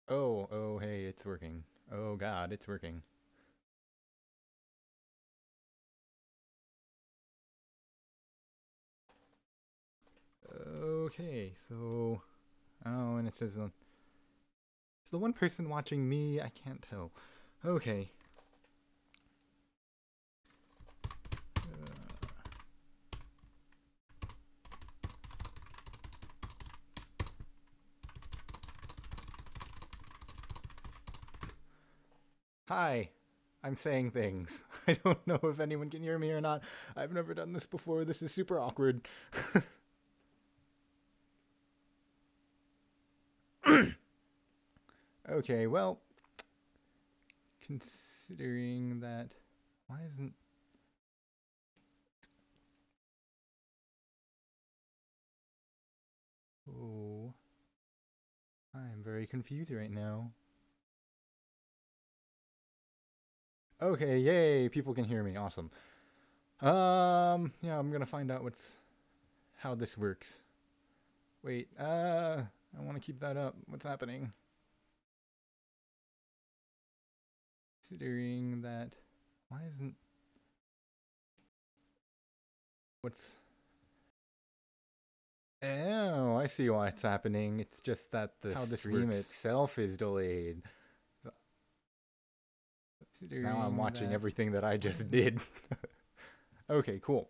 Oh, hey, it's working. Oh God, it's working. Okay, so, oh, and it says, is the one person watching me? I can't tell. Okay. Hi, I'm saying things. I don't know if anyone can hear me or not. I've never done this before. This is super awkward. Okay, well, considering that, why isn't... Oh, I'm very confused right now. Okay, yay, people can hear me. Awesome. Yeah, I'm gonna find out how this works. Wait, I want to keep that up. What's happening? Considering that, why isn't... What's... Oh, I see why it's happening. It's just that the stream itself is delayed. So, now I'm watching everything that I just did. Okay, cool.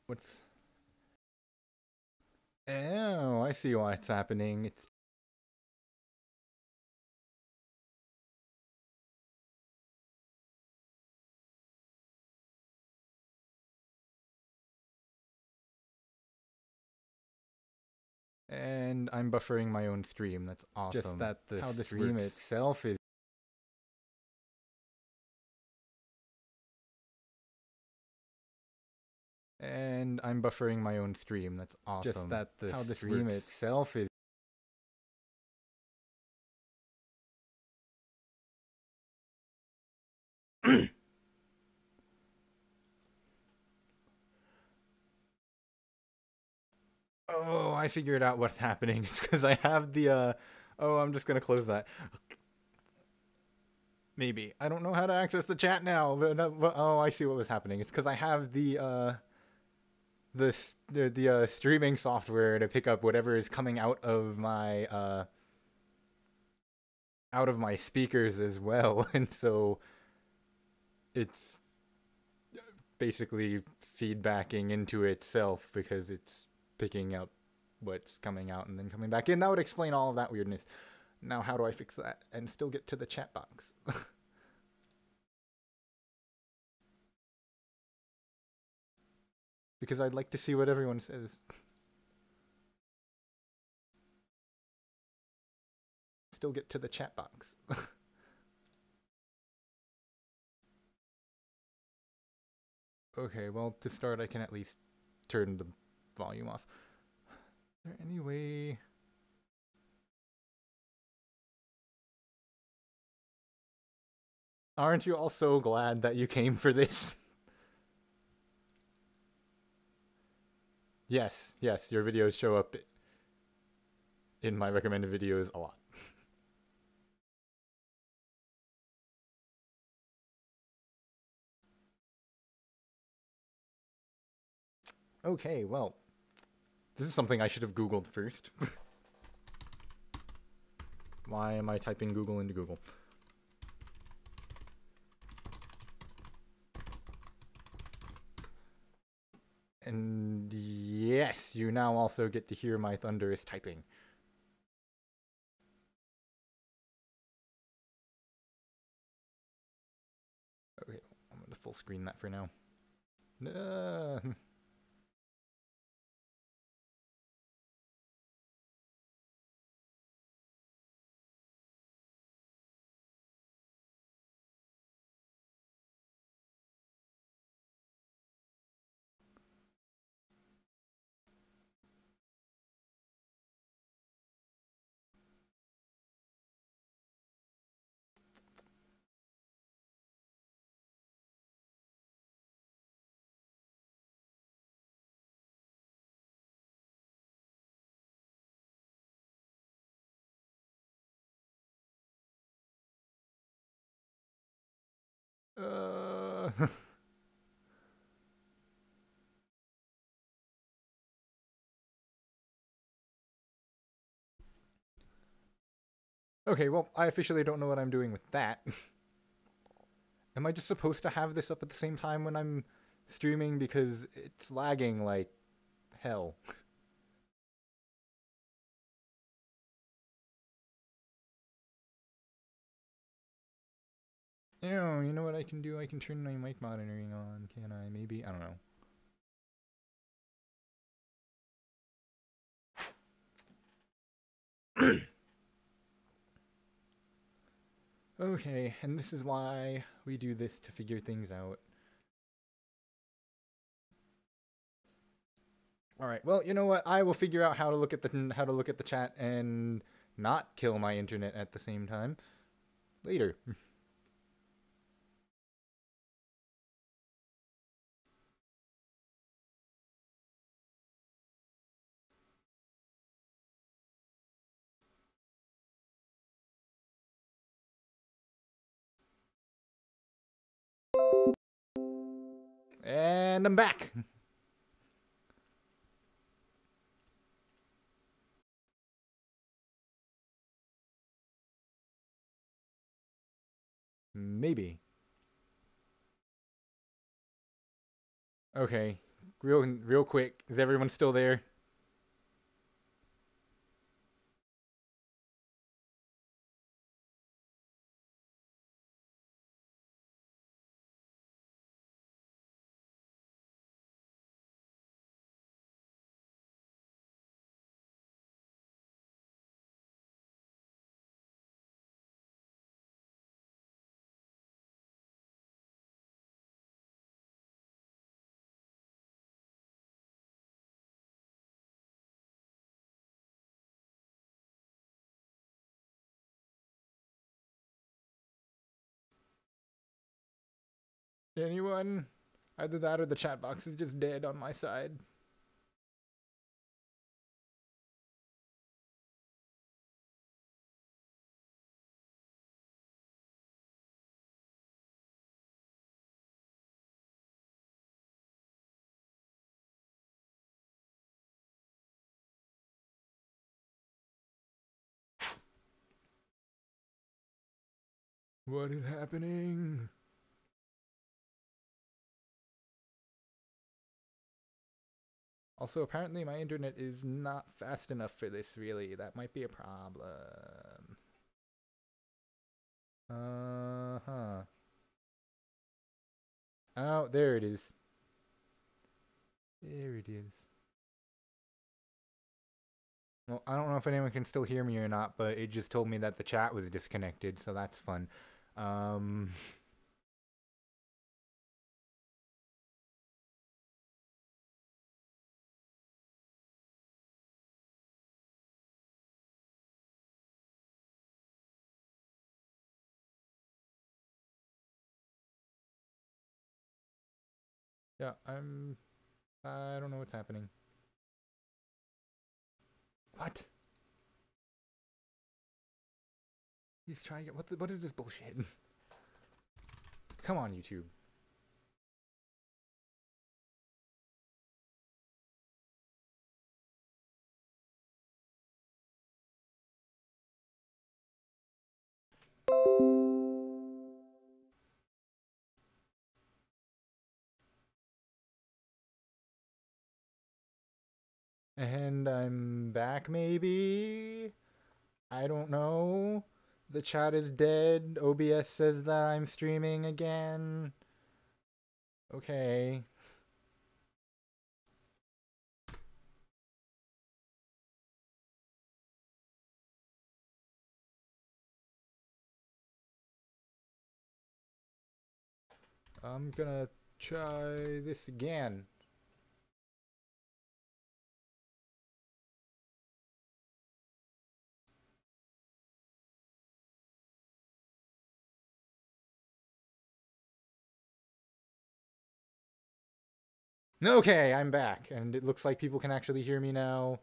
What's... Oh, I see why it's happening. It's... And I'm buffering my own stream. That's awesome. Just that the stream itself is... And I'm buffering my own stream. That's awesome. Just that the stream itself is... Oh, I figured out what's happening. It's because I have the, oh, I'm just gonna close that. Maybe. I don't know how to access the chat now, but oh, I see what was happening. It's because I have the streaming software to pick up whatever is coming out of my speakers as well, and so it's basically feedbacking into itself because it's picking up what's coming out and then coming back in. That would explain all of that weirdness. Now, how do I fix that and still get to the chat box? Because I'd like to see what everyone says. Still get to the chat box. Okay, well, to start, I can at least turn the volume off. Is there any way... Aren't you all so glad that you came for this? Yes, your videos show up in my recommended videos a lot. Okay, well, this is something I should have Googled first. Why am I typing Google into Google? And yes, you now also get to hear my thunderous typing. Okay, I'm going to full screen that for now. Okay, well, I officially don't know what I'm doing with that. Am I just supposed to have this up at the same time when I'm streaming? Because it's lagging like hell. You know what I can do? I can turn my mic monitoring on, can I? Maybe? I don't know. Okay, and this is why we do this, to figure things out. All right. Well, you know what? I will figure out how to look at the chat and not kill my internet at the same time later. And I'm back. Maybe. Okay. Real quick. Is everyone still there? Anyone? Either that or the chat box is just dead on my side. What is happening? Also, apparently my internet is not fast enough for this, really. That might be a problem. Uh-huh. Oh, there it is. There it is. Well, I don't know if anyone can still hear me or not, but it just told me that the chat was disconnected, so that's fun. Yeah, I don't know what's happening. What? He's trying to get, what is this bullshit? Come on, YouTube. And I'm back, maybe? I don't know. The chat is dead. OBS says that I'm streaming again. Okay. I'm gonna try this again. Okay, I'm back, and it looks like people can actually hear me now.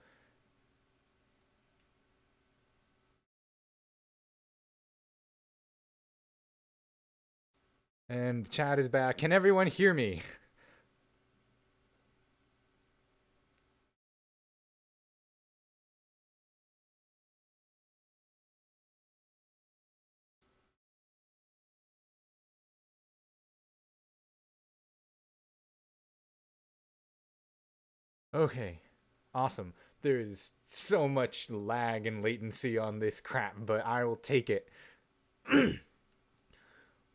And the chat is back. Can everyone hear me? Okay, awesome. There's so much lag and latency on this crap, but I will take it.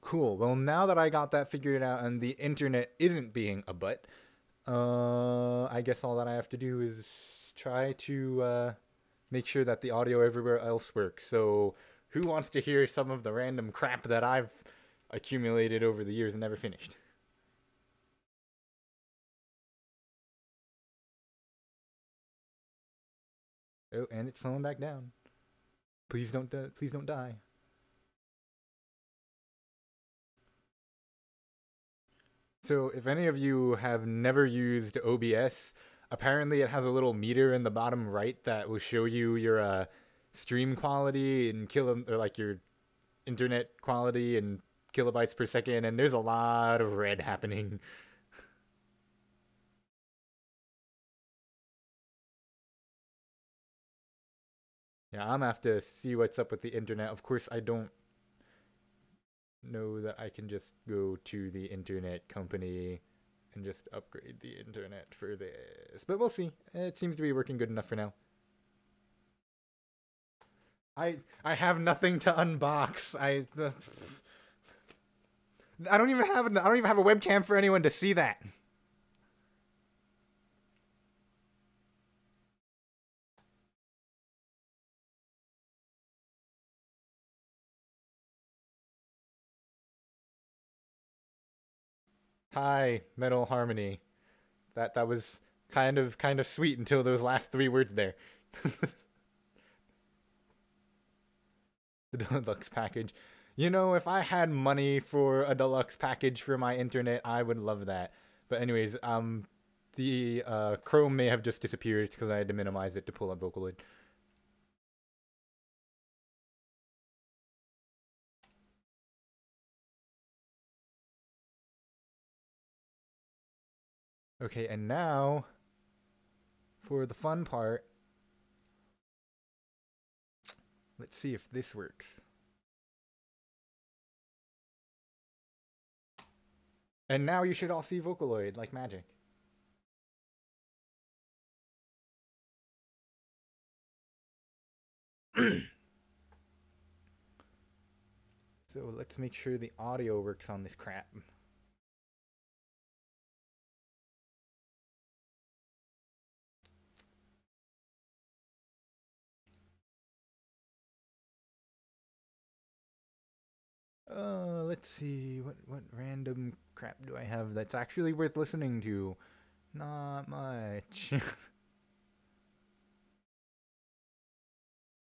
Cool. Well, now that I got that figured out and the internet isn't being a butt, I guess all that I have to do is try to make sure that the audio everywhere else works. So, who wants to hear some of the random crap that I've accumulated over the years and never finished? Oh, and it's slowing back down. Please don't die. So if any of you have never used OBS, apparently it has a little meter in the bottom right that will show you your stream quality and or like your internet quality and kilobytes per second, and there's a lot of red happening. Yeah, I'm gonna have to see what's up with the internet. Of course, I don't know that I can just go to the internet company and just upgrade the internet for this. But we'll see. It seems to be working good enough for now. I have nothing to unbox. I don't even have a webcam for anyone to see that. Hi, Metal Harmony. That was kind of sweet until those last 3 words there. The deluxe package. You know, if I had money for a deluxe package for my internet, I would love that. But anyways, the Chrome may have just disappeared because I had to minimize it to pull up Vocaloid. Okay, and now for the fun part. Let's see if this works. And now you should all see Vocaloid like magic. So let's make sure the audio works on this crap. Let's see, what random crap do I have that's actually worth listening to? Not much.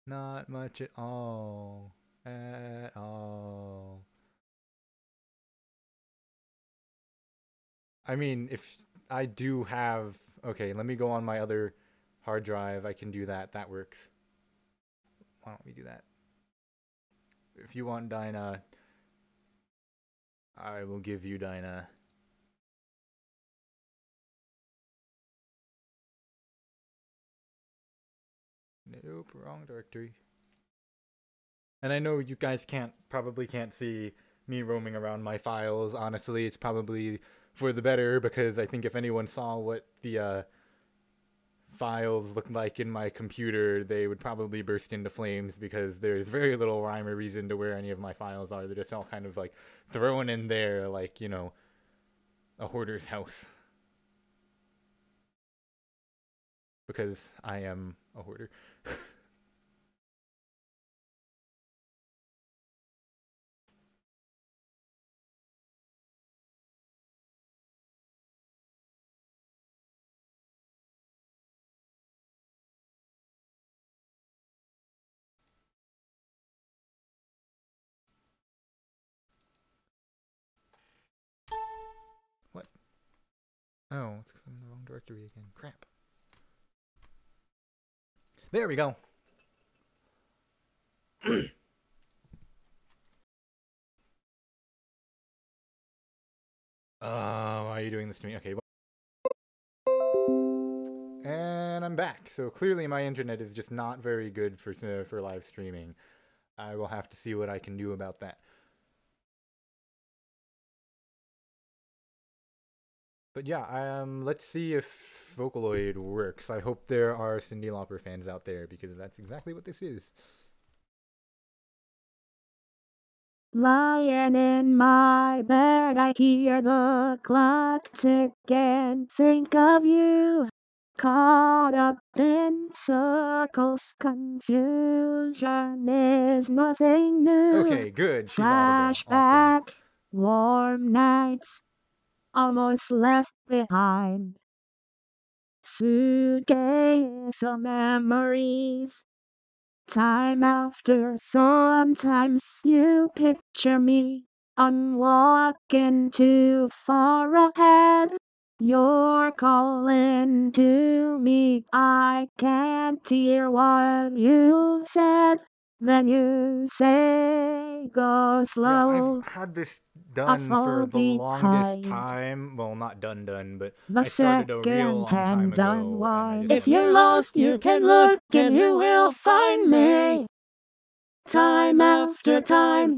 Not much at all. At all. I mean, if I do have... Okay, let me go on my other hard drive. I can do that. That works. Why don't we do that? If you want Dyna, I will give you Dyna. Nope, wrong directory. And I know you guys probably can't see me roaming around my files. Honestly, it's probably for the better, because I think if anyone saw what the files look like in my computer, they would probably burst into flames, because there's very little rhyme or reason to where any of my files are. They're just all kind of like thrown in there like, you know, a hoarder's house. Because I am a hoarder. What? Oh, it's because I'm in the wrong directory again. Crap. There we go. Why are you doing this to me? Okay. And I'm back. So clearly my internet is just not very good for live streaming. I will have to see what I can do about that. But yeah, let's see if Vocaloid works. I hope there are Cyndi Lauper fans out there because that's exactly what this is. Lying in my bed, I hear the clock tick and think of you. Caught up in circles, confusion is nothing new. Okay, good. She's audible. Flashback, Awesome. warm nights, almost left behind. Suitcase of memories. Time after, sometimes you picture me. I'm walking too far ahead. You're calling to me. I can't hear what you've said. Then you say, go slow. Yeah, I've had this done for the longest time. Well, not done, but I started a real long time ago. If you're lost, you can look and you will find me. Time after time.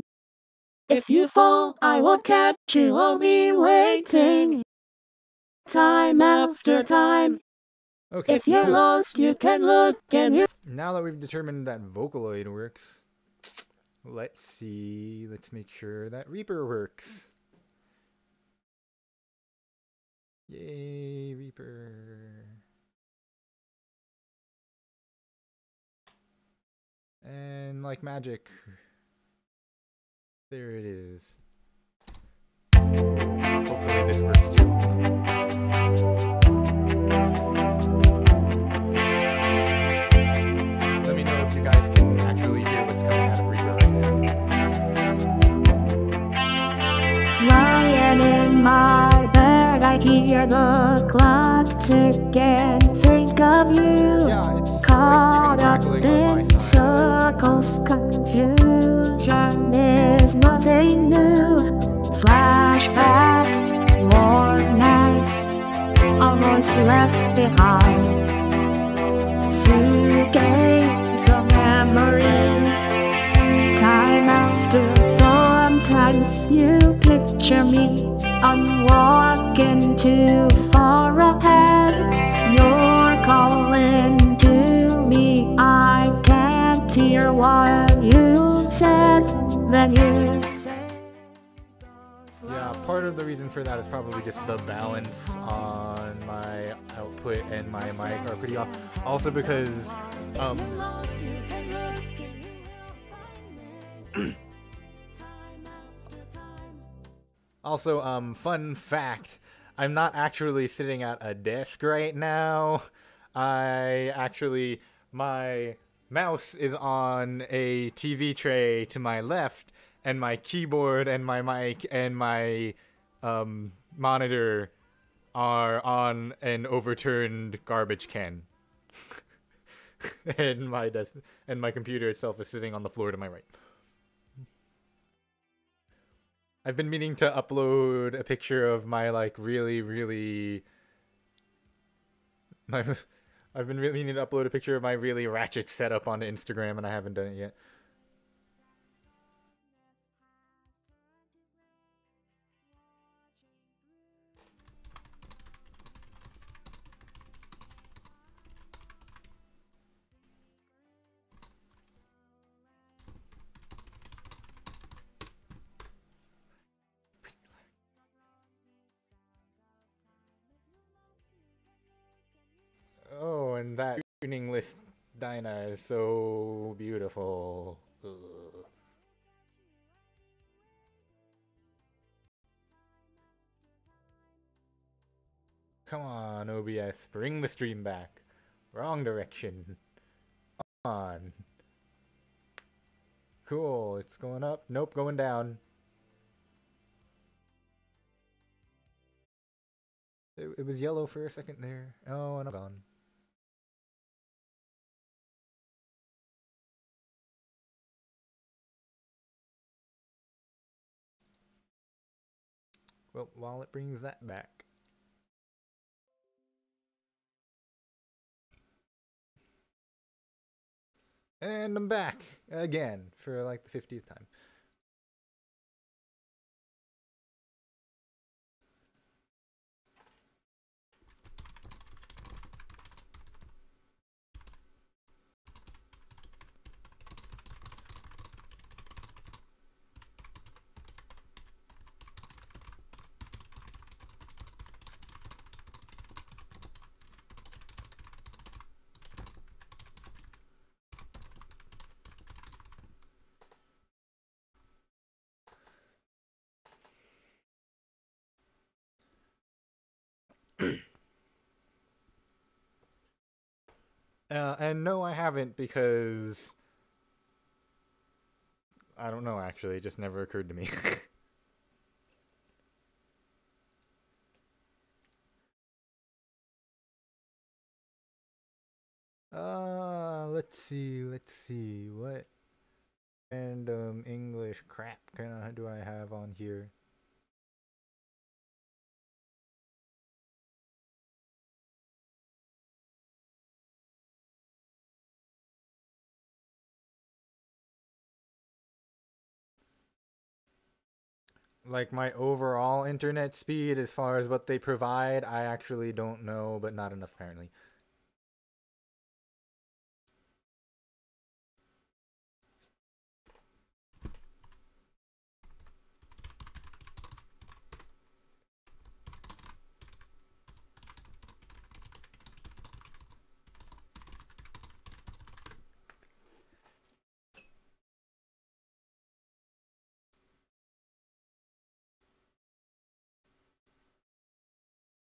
If you fall, I will catch you. I'll be waiting. Time after time. Okay, if you're lost, you can look and you... Now that we've determined that Vocaloid works, let's see. Let's make sure that Reaper works. Yay, Reaper. And like magic, there it is. Hopefully this works too. Let me know if you guys can actually hear what's coming out of Reaper right now. Lying in my bed, I hear the clock tick and think of you. Yeah, it's caught up in circles, confusion is nothing new. Flashback, warm nights, almost left behind. Suitcase of memories. Time after, sometimes you picture me. I'm walking too far ahead. You're calling to me. I can't hear what you've said. Then you say, yeah, part of the reason for that is probably just the balance on my output and my mic are pretty off. Also because fun fact, I'm not actually sitting at a desk right now. My mouse is on a TV tray to my left, and my keyboard and my mic and my monitor are on an overturned garbage can. and my computer itself is sitting on the floor to my right. I've been meaning to upload a picture of my I've been really meaning to upload a picture of my really ratchet setup onto Instagram, and I haven't done it yet. Oh, and that tuning list Dinah is so beautiful. Ugh. Come on, OBS, bring the stream back. Wrong direction. Come on. Cool, it's going up. Nope, going down. It was yellow for a second there. Oh, and I'm gone. Well, while it brings that back. And I'm back again for like the 50th time. And no, I haven't, because I don't know, actually. It just never occurred to me. Let's see. What random English crap do I have on here? Like my overall internet speed as far as what they provide, I actually don't know, but not enough apparently.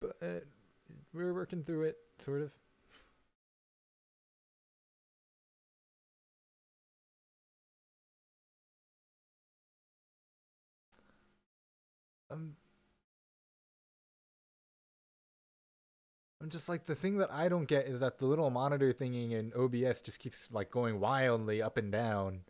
But we're working through it, sort of. I'm just like, the thing that I don't get is that the little monitor thingy in OBS just keeps like going wildly up and down.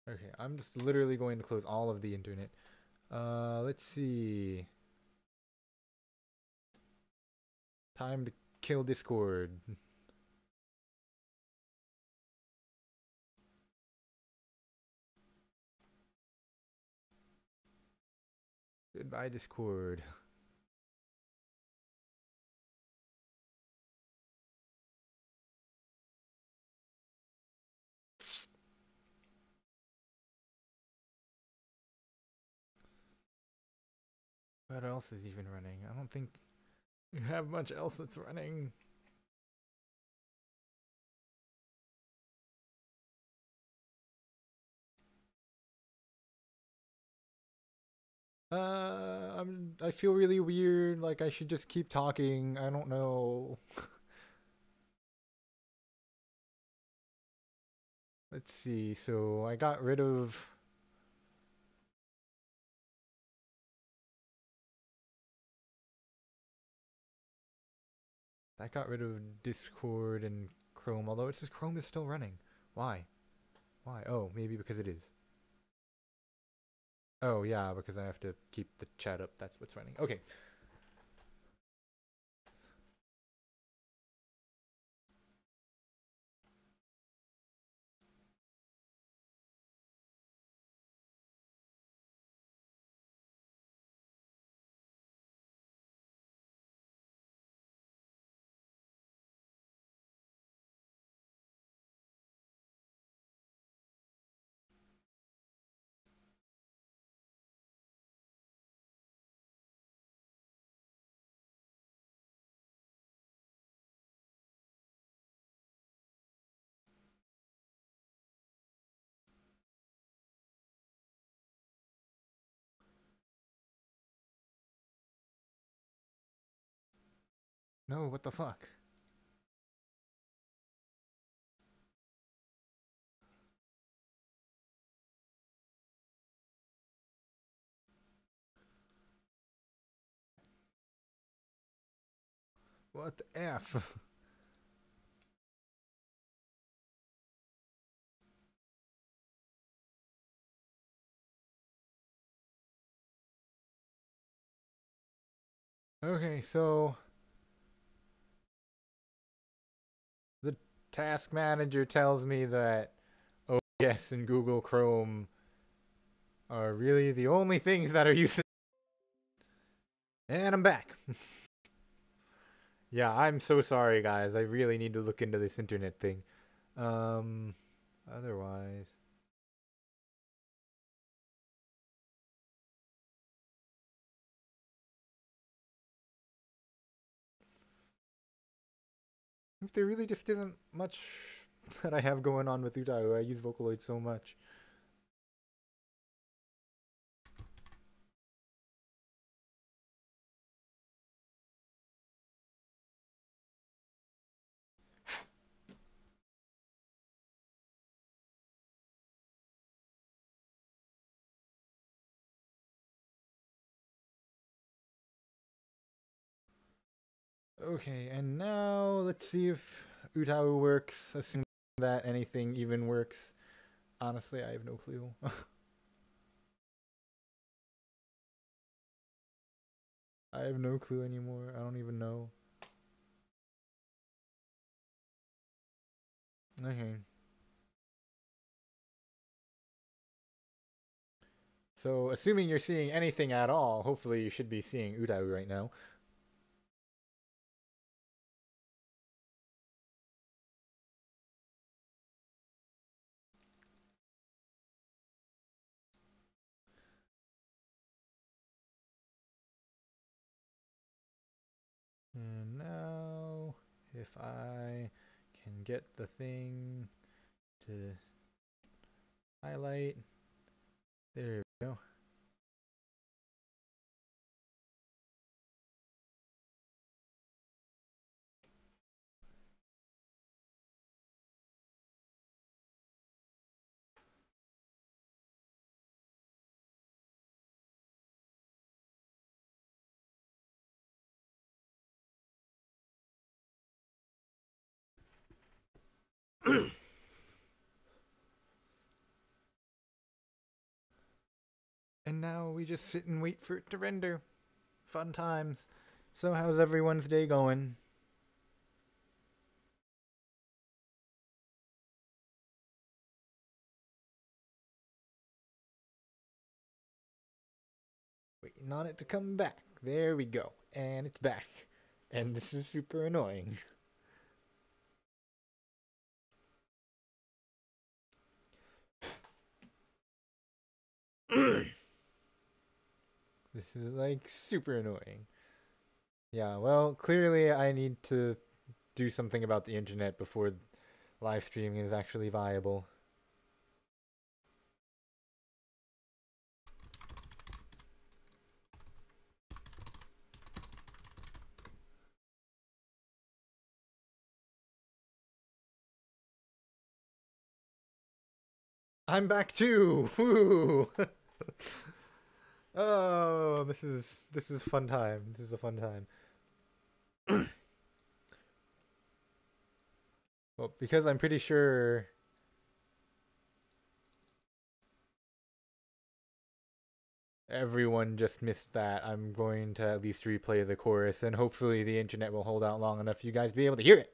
Okay, I'm just literally going to close all of the internet. Let's see. Time to kill Discord. Goodbye, Discord. What else is even running? I don't think you have much else that's running. I feel really weird, like I should just keep talking. I don't know. Let's see. So I got rid of Discord and Chrome, although it says Chrome is still running. Why? Why? Oh, maybe because it is. Oh, yeah, because I have to keep the chat up. That's what's running. Okay. No, what the fuck? What the F? Okay, so the task manager tells me that OBS and Google Chrome are really the only things that are useful. And I'm back. Yeah, I'm so sorry, guys. I really need to look into this internet thing. Otherwise. There really just isn't much that I have going on with Utah. I use Vocaloid so much. Okay, and now let's see if Utah works. Assuming that anything even works. Honestly, I have no clue. I have no clue anymore. I don't even know. Okay. So, assuming you're seeing anything at all, hopefully you should be seeing Utah right now. And now, if I can get the thing to highlight, there we go. And now we just sit and wait for it to render. Fun times. So how's everyone's day going? Waiting on it to come back. There we go. And it's back. And this is super annoying. This is like super annoying. Yeah, well, clearly I need to do something about the internet before live streaming is actually viable. I'm back too. Woo! Oh, this is fun time. This is a fun time. Well, because I'm pretty sure everyone just missed that, I'm going to at least replay the chorus, and hopefully the internet will hold out long enough for you guys to be able to hear it.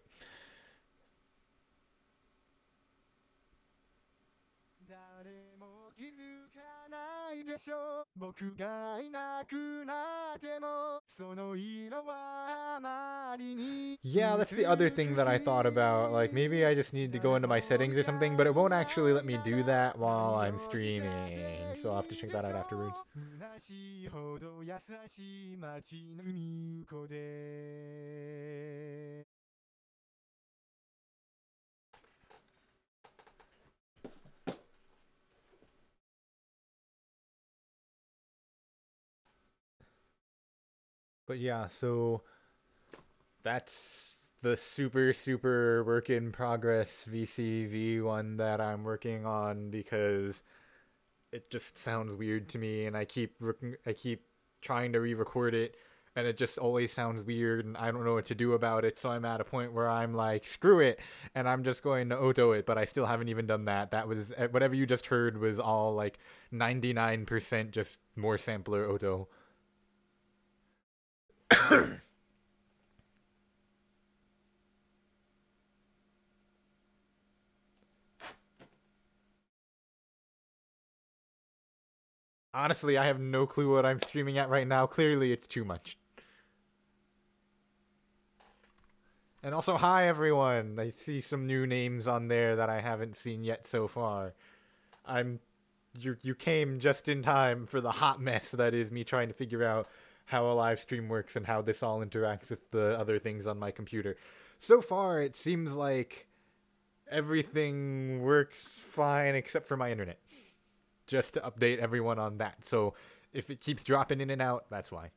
Yeah, that's the other thing that I thought about. Like, maybe I just need to go into my settings or something, but it won't actually let me do that while I'm streaming. So I'll have to check that out afterwards. But yeah, so that's the super work in progress VCV one that I'm working on, because it just sounds weird to me, and I keep trying to re-record it, and it just always sounds weird, and I don't know what to do about it. So I'm at a point where I'm like, screw it, and I'm just going to auto it. But I still haven't even done that. That was whatever you just heard was all like 99% just more sampler auto. Honestly, I have no clue what I'm streaming at right now. Clearly, it's too much. And also, hi everyone! I see some new names on there that I haven't seen yet so far. You came just in time for the hot mess that is me trying to figure out how a live stream works and how this all interacts with the other things on my computer. So far, it seems like everything works fine except for my internet. Just to update everyone on that. So if it keeps dropping in and out, that's why.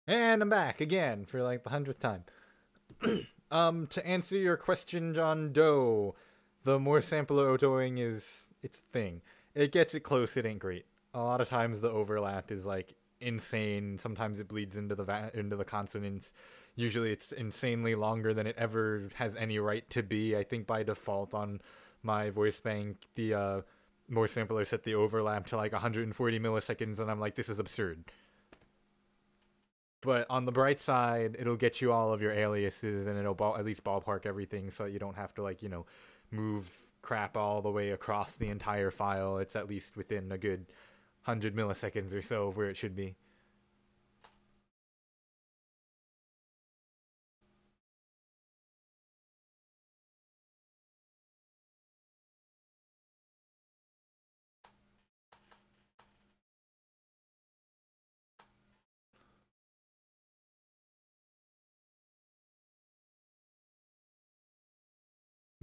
And I'm back again for like the 100th time. To answer your question, John Doe, the more sampler autoing is its thing. It gets it close, it ain't great. A lot of times the overlap is like insane. Sometimes it bleeds into the consonants. Usually it's insanely longer than it ever has any right to be. I think by default on my voice bank, the more sampler set the overlap to like 140 milliseconds, and I'm like, this is absurd. But on the bright side, it'll get you all of your aliases, and it'll at least ballpark everything so that you don't have to, like, you know, move crap all the way across the entire file. It's at least within a good 100 milliseconds or so of where it should be.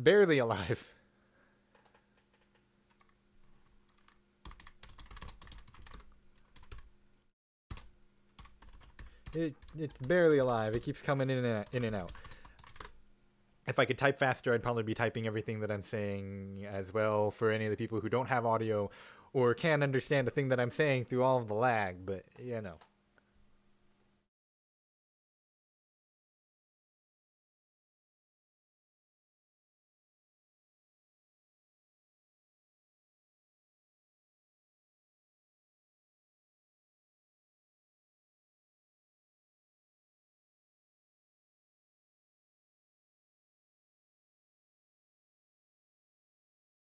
Barely alive. It's barely alive. It keeps coming in and out. If I could type faster, I'd probably be typing everything that I'm saying as well for any of the people who don't have audio or can't understand a thing that I'm saying through all of the lag, but, you know.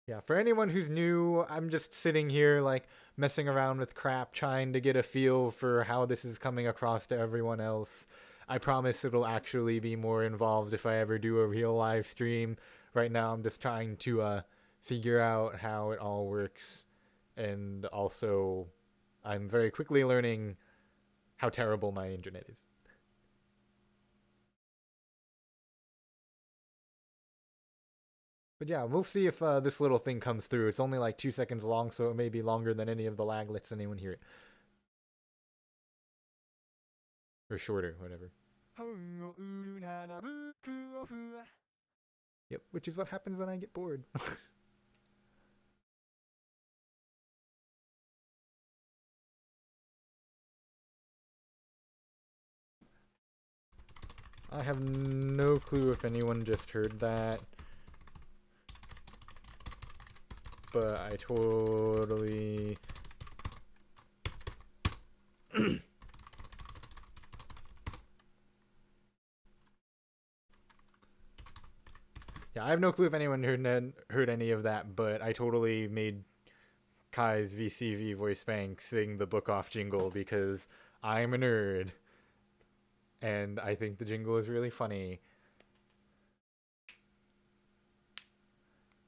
Yeah, for anyone who's new, I'm just sitting here, like, messing around with crap, trying to get a feel for how this is coming across to everyone else. I promise it'll actually be more involved if I ever do a real live stream. Right now, I'm just trying to figure out how it all works. And also, I'm very quickly learning how terrible my internet is. But yeah, we'll see if this little thing comes through. It's only like 2 seconds long, so it may be longer than any of the lag lets anyone hear it. Or shorter, whatever. Yep, which is what happens when I get bored. I have no clue if anyone just heard that. But I totally... Yeah, I have no clue if anyone heard any of that, but I totally made Kai's VCV voice bank sing the book off jingle because I'm a nerd. And I think the jingle is really funny.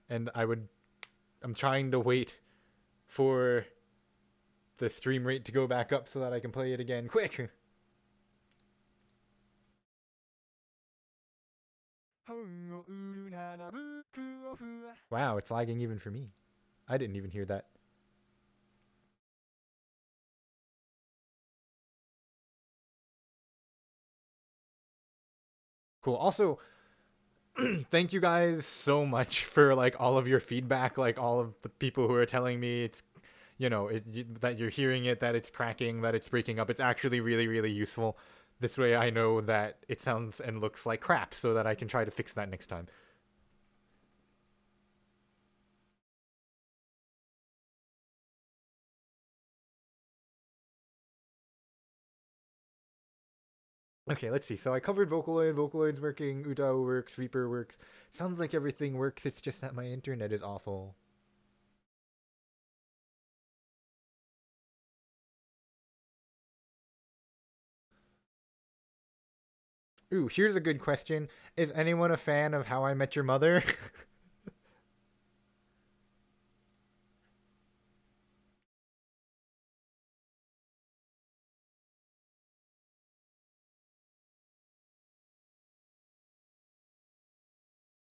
And I'm trying to wait for the stream rate to go back up so that I can play it again. Quick! Wow, it's lagging even for me. I didn't even hear that. Cool. Also, thank you guys so much for like all of your feedback, like all of the people who are telling me it's, that you're hearing it, that it's cracking, that it's breaking up. It's actually really, really useful. This way I know that it sounds and looks like crap so that I can try to fix that next time. Okay, let's see. So I covered Vocaloid. Vocaloid's working. Utah works. Reaper works. Sounds like everything works. It's just that my internet is awful. Ooh, here's a good question. Is anyone a fan of How I Met Your Mother?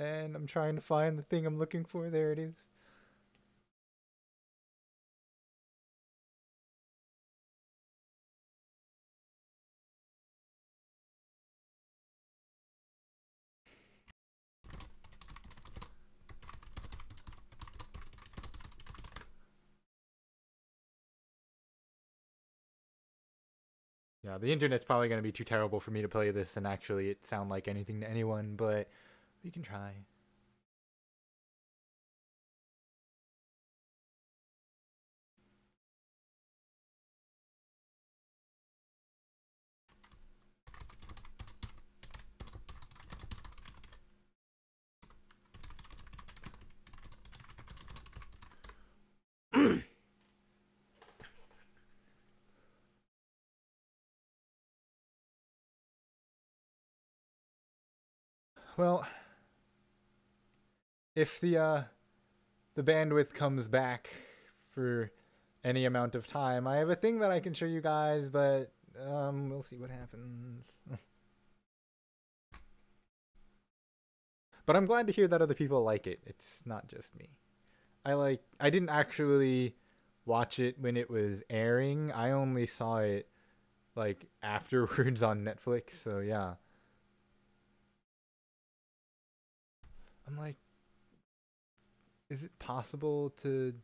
And I'm trying to find the thing I'm looking for. There it is. Yeah, the internet's probably going to be too terrible for me to play this and actually it sound like anything to anyone, but we can try. Well, if the bandwidth comes back for any amount of time, I have a thing that I can show you guys, but we'll see what happens. But I'm glad to hear that other people like it. It's not just me. I didn't actually watch it when it was airing. I only saw it like afterwards on Netflix, so yeah. I'm like, is it possible to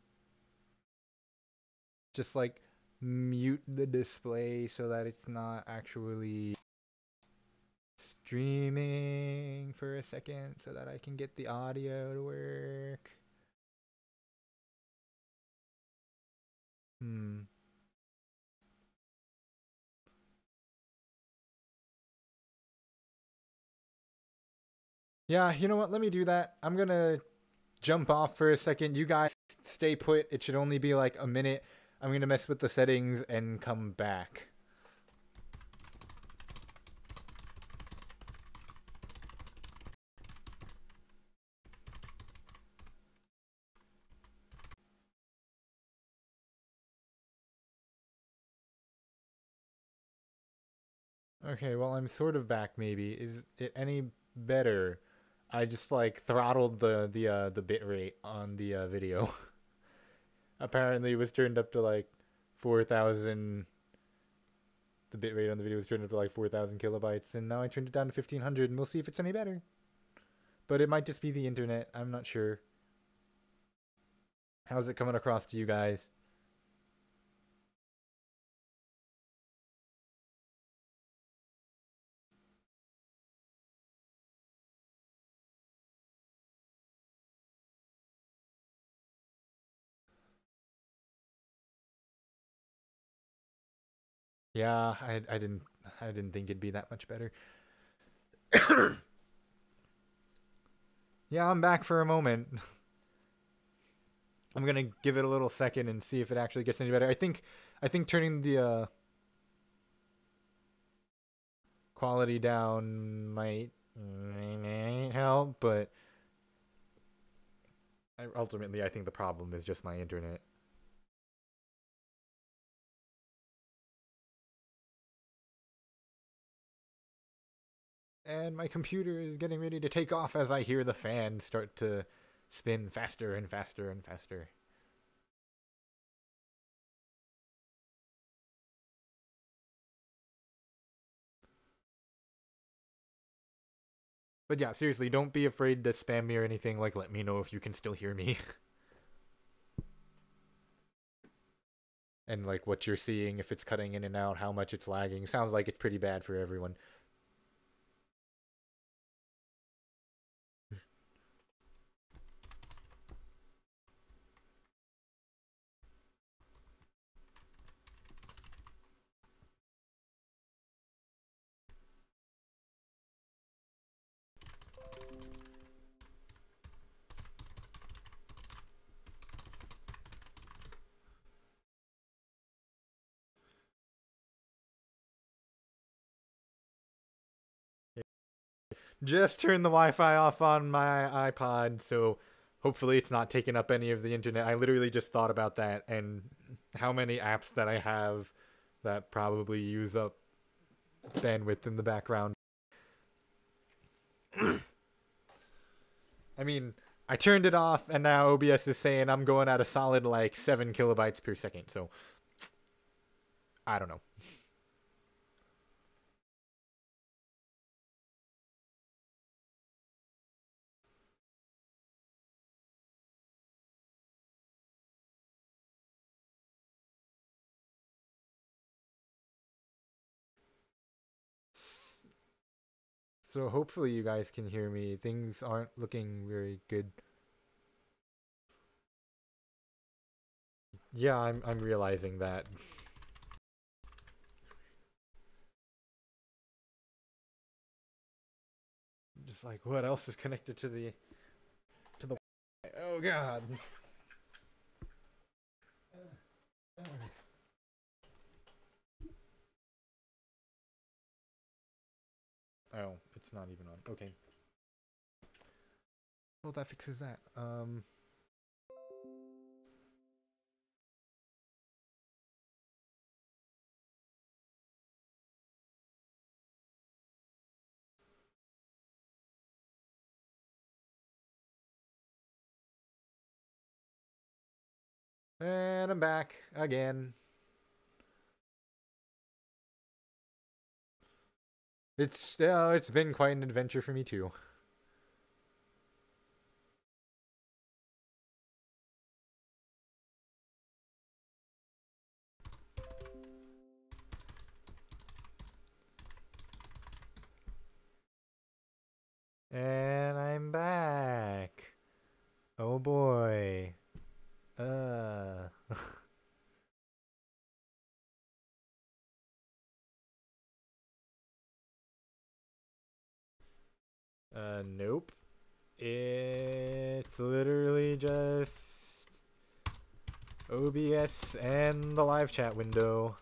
just like mute the display so that it's not actually streaming for a second so that I can get the audio to work? Yeah, you know what? Let me do that. I'm gonna jump off for a second. You guys stay put. It should only be like a minute. I'm gonna mess with the settings and come back. Okay, well, I'm sort of back maybe. Is it any better? I just like throttled the bit rate on the video. Apparently it was turned up to like 4,000. The bit rate on the video was turned up to like 4,000 kilobytes, and now I turned it down to 1,500, and we'll see if it's any better. But it might just be the internet. I'm not sure. How's it coming across to you guys? Yeah, I didn't think it'd be that much better. Yeah, I'm back for a moment. I'm gonna give it a little second and see if it actually gets any better. I think turning the quality down might help, but ultimately I think the problem is just my internet. And my computer is getting ready to take off as I hear the fan start to spin faster and faster and faster. But yeah, seriously, don't be afraid to spam me or anything. Like, let me know if you can still hear me. And like what you're seeing, if it's cutting in and out, how much it's lagging. Sounds like it's pretty bad for everyone. Just turned the Wi-Fi off on my iPod, so hopefully it's not taking up any of the internet. I literally just thought about that and how many apps that I have that probably use up bandwidth in the background. I mean, I turned it off and now OBS is saying I'm going at a solid like 7 kilobytes per second, so I don't know. So hopefully you guys can hear me. Things aren't looking very good. Yeah, I'm realizing that. Just like what else is connected to the oh god. Oh, it's not even on. Okay. Well, that fixes that. And I'm back again. It's been quite an adventure for me too. And I'm back. Oh boy. Nope. It's literally just OBS and the live chat window.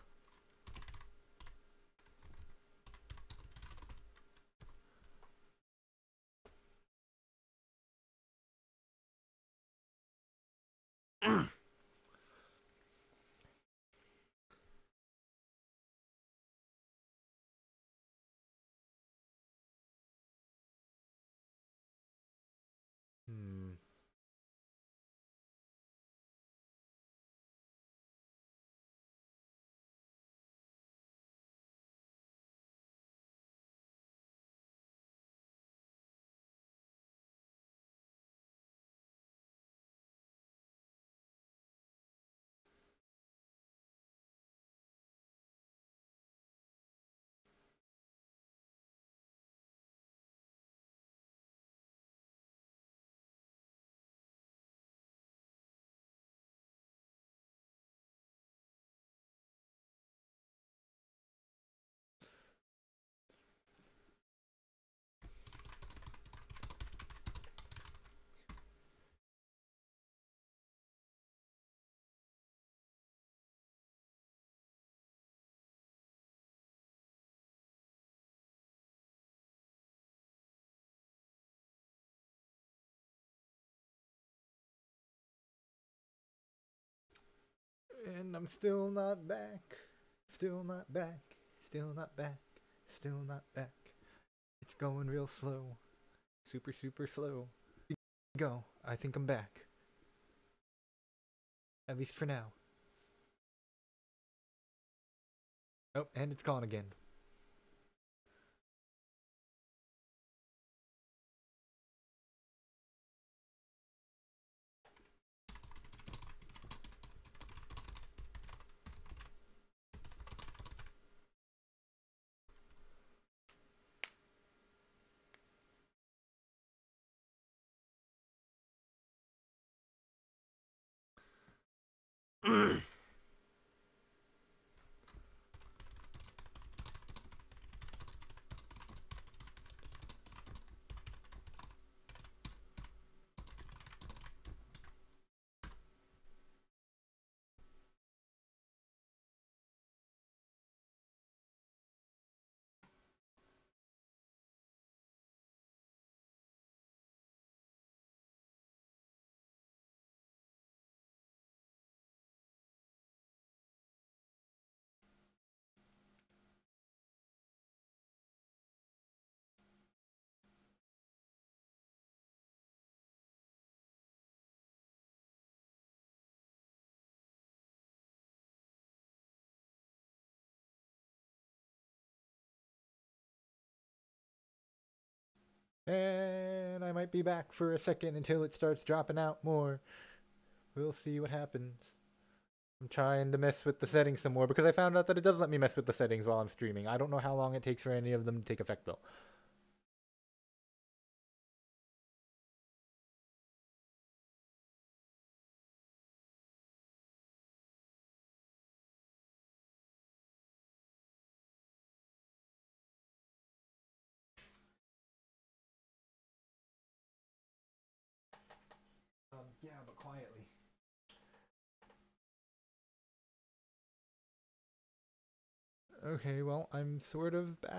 And I'm still not back. Still not back. Still not back. Still not back. It's going real slow. Super, super slow. Go. I think I'm back. At least for now. Oh, and it's gone again. And I might be back for a second until it starts dropping out more. We'll see what happens. I'm trying to mess with the settings some more because I found out that it does let me mess with the settings while I'm streaming. I don't know how long it takes for any of them to take effect though. Yeah, but quietly. Okay, well, I'm sort of back.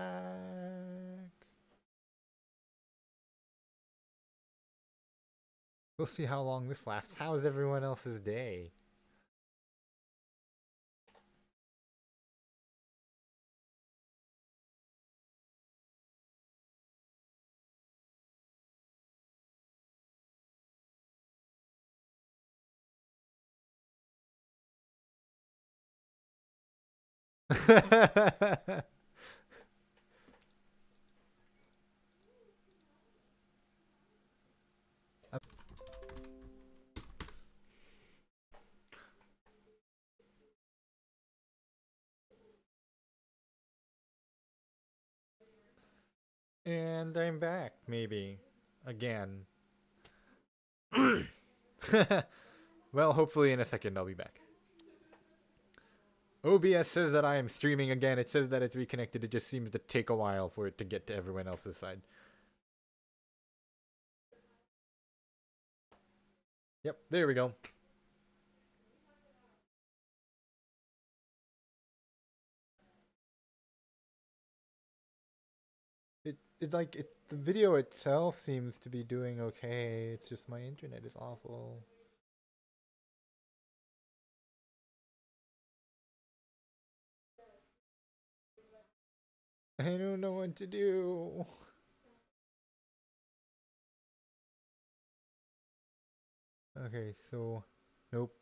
We'll see how long this lasts. How is everyone else's day? And I'm back, maybe. Again. Well, hopefully in a second I'll be back. OBS says that I am streaming again. It says that it's reconnected. It just seems to take a while for it to get to everyone else's side. Yep, there we go. The video itself seems to be doing okay. It's just my internet is awful. I don't know what to do. Okay, so nope.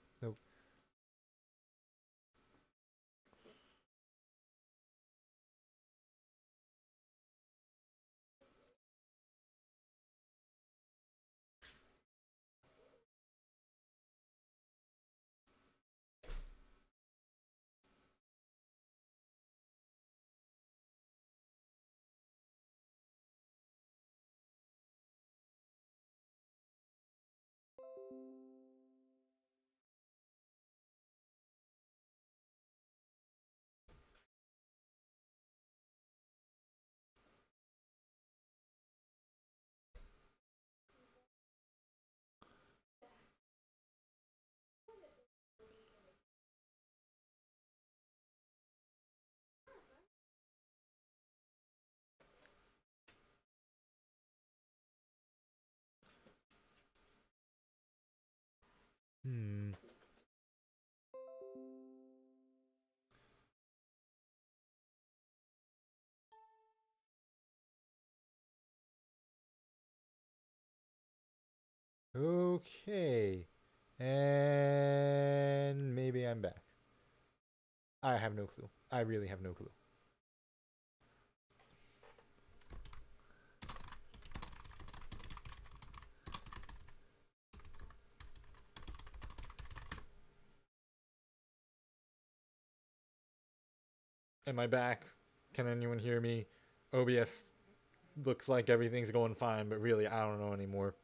Hmm. Okay. And maybe I'm back. I have no clue. I really have no clue. Am I back? Can anyone hear me? OBS looks like everything's going fine, but really, I don't know anymore.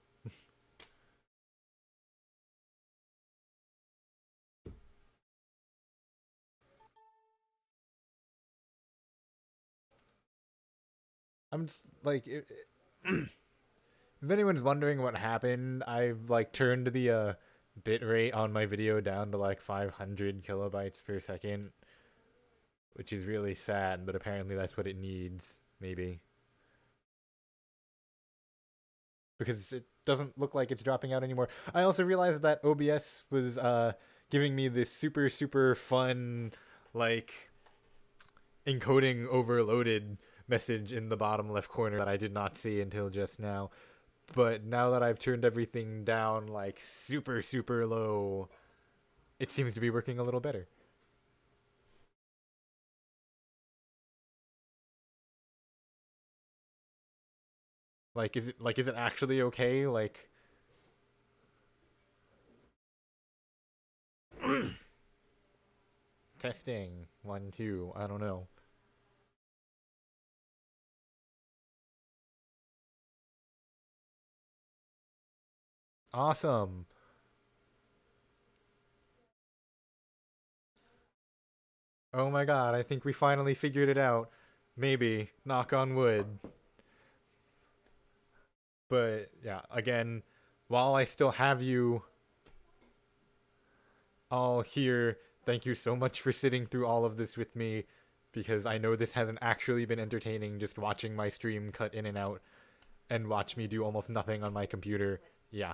I'm just like, if anyone's wondering what happened, I've like turned the bit rate on my video down to like 500 kilobytes per second, which is really sad, but apparently that's what it needs, maybe. Because it doesn't look like it's dropping out anymore. I also realized that OBS was giving me this super fun, like, encoding overloaded message in the bottom left corner that I did not see until just now. But now that I've turned everything down, like, super low, it seems to be working a little better. Like, is it actually okay? Like, testing 1 2. I don't know. Awesome. Oh my god, I think we finally figured it out. Maybe. Knock on wood. But, yeah, again, while I still have you all here, thank you so much for sitting through all of this with me, because I know this hasn't actually been entertaining, just watching my stream cut in and out and watch me do almost nothing on my computer. Yeah.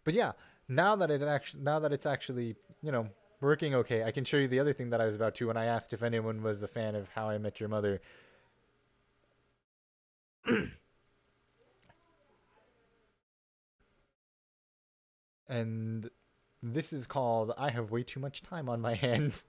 But yeah, now that it's actually, you know, working okay, I can show you the other thing that I was about to when I asked if anyone was a fan of How I Met Your Mother. And this is called I Have Way Too Much Time on My Hands.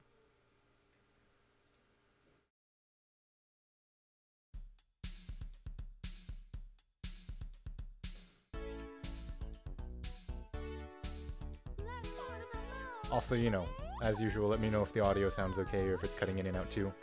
Also, you know, as usual, let me know if the audio sounds okay or if it's cutting in and out too.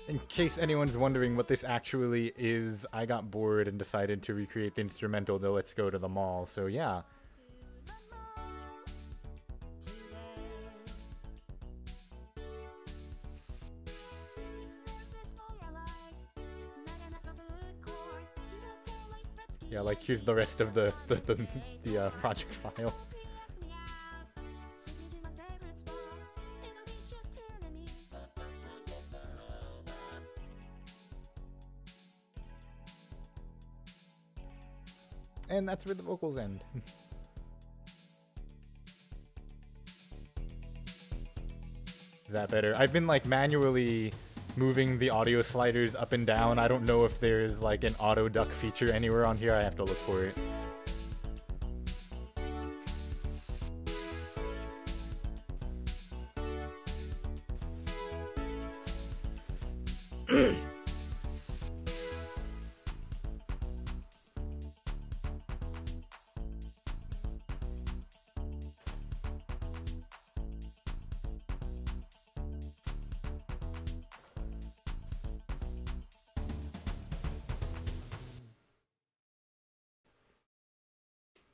In case anyone's wondering what this actually is, I got bored and decided to recreate the instrumental to Let's Go to the Mall, so yeah. Yeah, like here's the rest of the project file. And that's where the vocals end. Is that better? I've been like manually moving the audio sliders up and down. I don't know if there's like an auto duck feature anywhere on here. I have to look for it.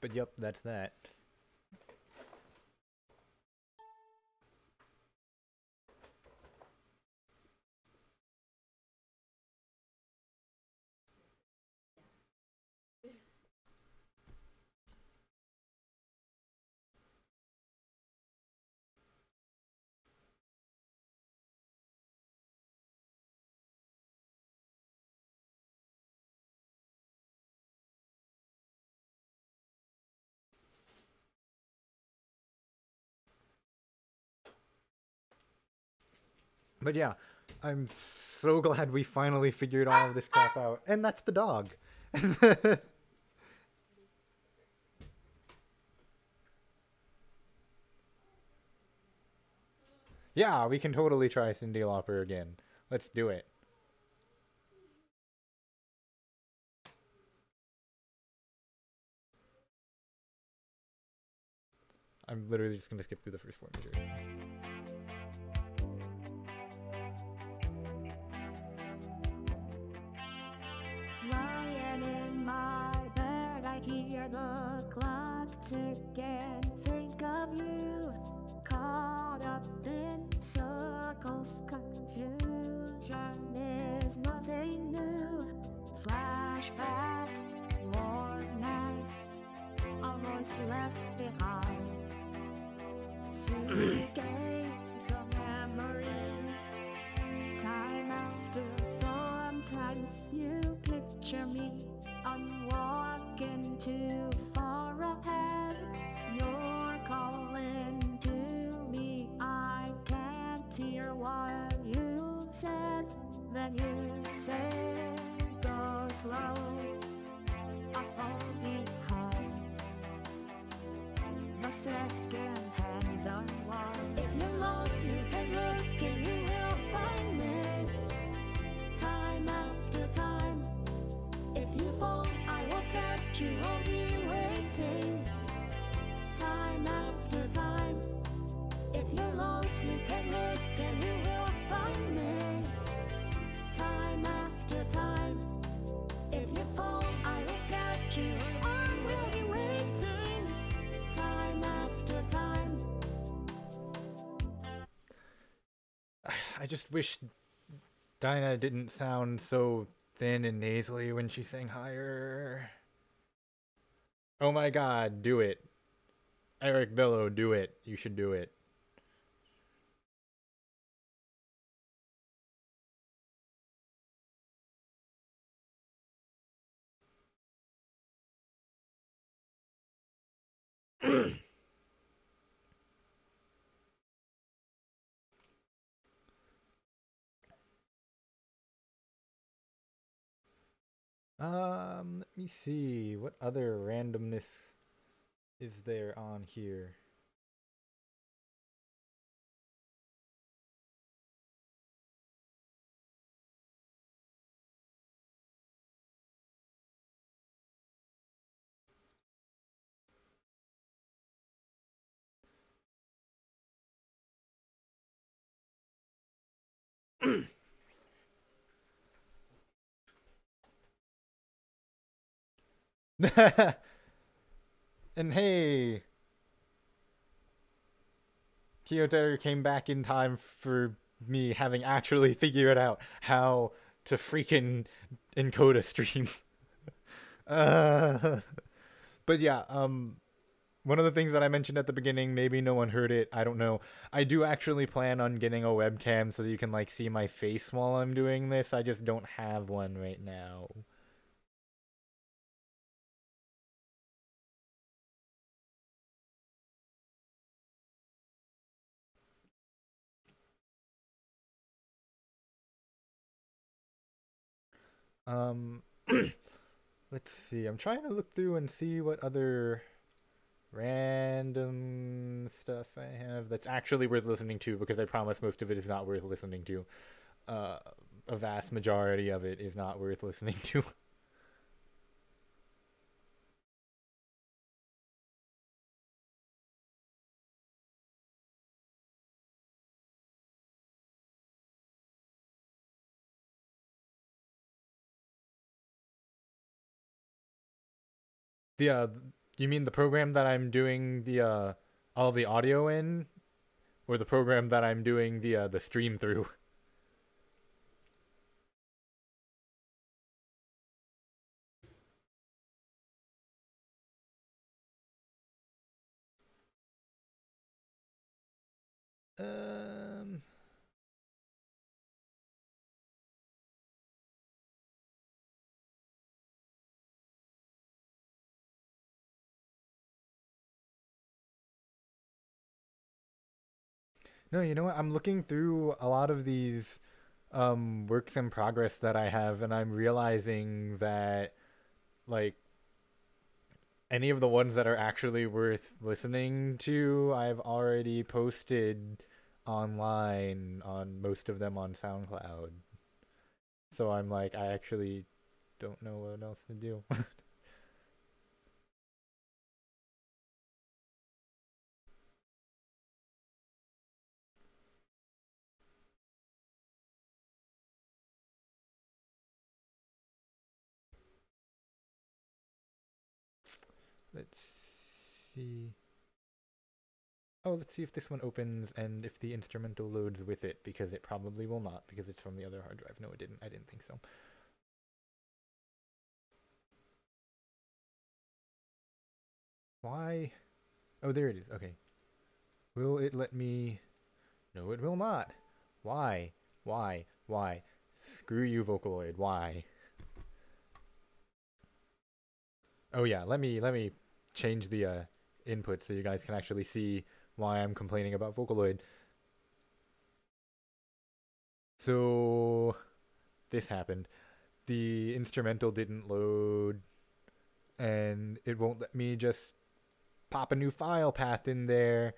But yep, that's that. But yeah, I'm so glad we finally figured all of this crap out. And that's the dog. Yeah, we can totally try Cyndi Lauper again. Let's do it. I'm literally just gonna skip through the first 4 meters. Lying in my bed, I hear the clock tick and think of you. Caught up in circles, confusion is nothing new. Flashback, warm nights, almost left behind. Suitcase of memories. picture me. I'm walking too far ahead. You're calling to me. I can't hear what you've said. Then you say, go slow. I fall behind. The second hand unwind. If you're lost, you can look and you will find me. Time after time. If you fall, I will catch you. I'll be waiting. Time after time. If you're lost, you can look and you will find me. Time after time. If you fall, I will catch you. I will be waiting. Time after time. I just wish Dinah didn't sound so thin and nasally when she sang higher. Oh my god, do it. Eric Bello, do it. You should do it. Let me see. What other randomness is there on here? And hey, Kyotaro came back in time for me having actually figured out how to freaking encode a stream. But yeah, one of the things that I mentioned at the beginning, maybe no one heard it, I don't know. I do actually plan on getting a webcam so that you can like see my face while I'm doing this. I just don't have one right now. Let's see. I'm trying to look through and see what other random stuff I have that's actually worth listening to, because I promise most of it is not worth listening to. A vast majority of it is not worth listening to. The you mean the program that I'm doing the all the audio in, or the program that I'm doing the stream through? Um No, you know what? I'm looking through a lot of these works in progress that I have, and I'm realizing that like any of the ones that are actually worth listening to, I've already posted online, on most of them on SoundCloud. So I'm like, I actually don't know what else to do. Let's see. Oh, let's see if this one opens and if the instrumental loads with it, because it probably will not, because it's from the other hard drive. No, it didn't. I didn't think so. Why? Oh, there it is. Okay. Will it let me? No, it will not. Why? Why? Why? Screw you, Vocaloid. Why? Oh yeah, let me change the input so you guys can actually see why I'm complaining about Vocaloid. So this happened. The instrumental didn't load, and it won't let me just pop a new file path in there.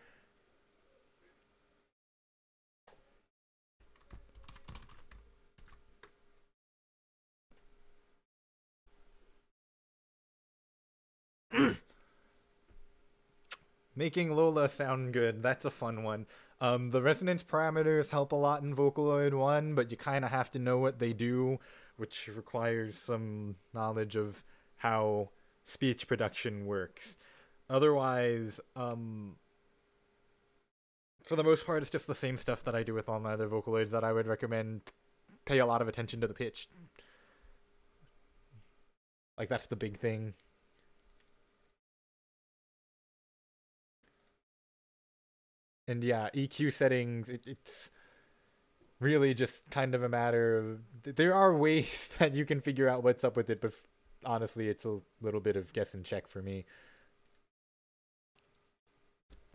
Making Lola sound good, that's a fun one. The resonance parameters help a lot in Vocaloid 1, but you kind of have to know what they do, which requires some knowledge of how speech production works. Otherwise, for the most part, it's just the same stuff that I do with all my other Vocaloids that I would recommend pay a lot of attention to the pitch. Like, that's the big thing. And yeah, EQ settings, it's really just kind of a matter of... There are ways that you can figure out what's up with it, but honestly, it's a little bit of guess and check for me.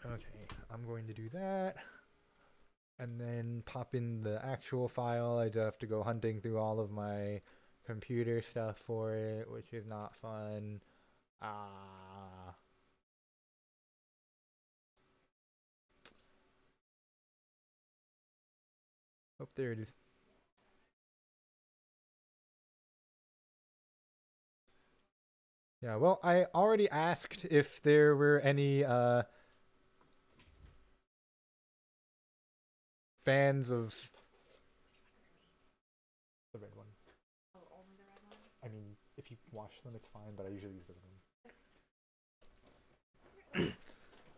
Okay, I'm going to do that. And then pop in the actual file. I do have to go hunting through all of my computer stuff for it, which is not fun. Oh, there it is. Yeah, well, I already asked if there were any fans of the red one. Oh, only the red one? I mean, if you wash them, it's fine, but I usually use the red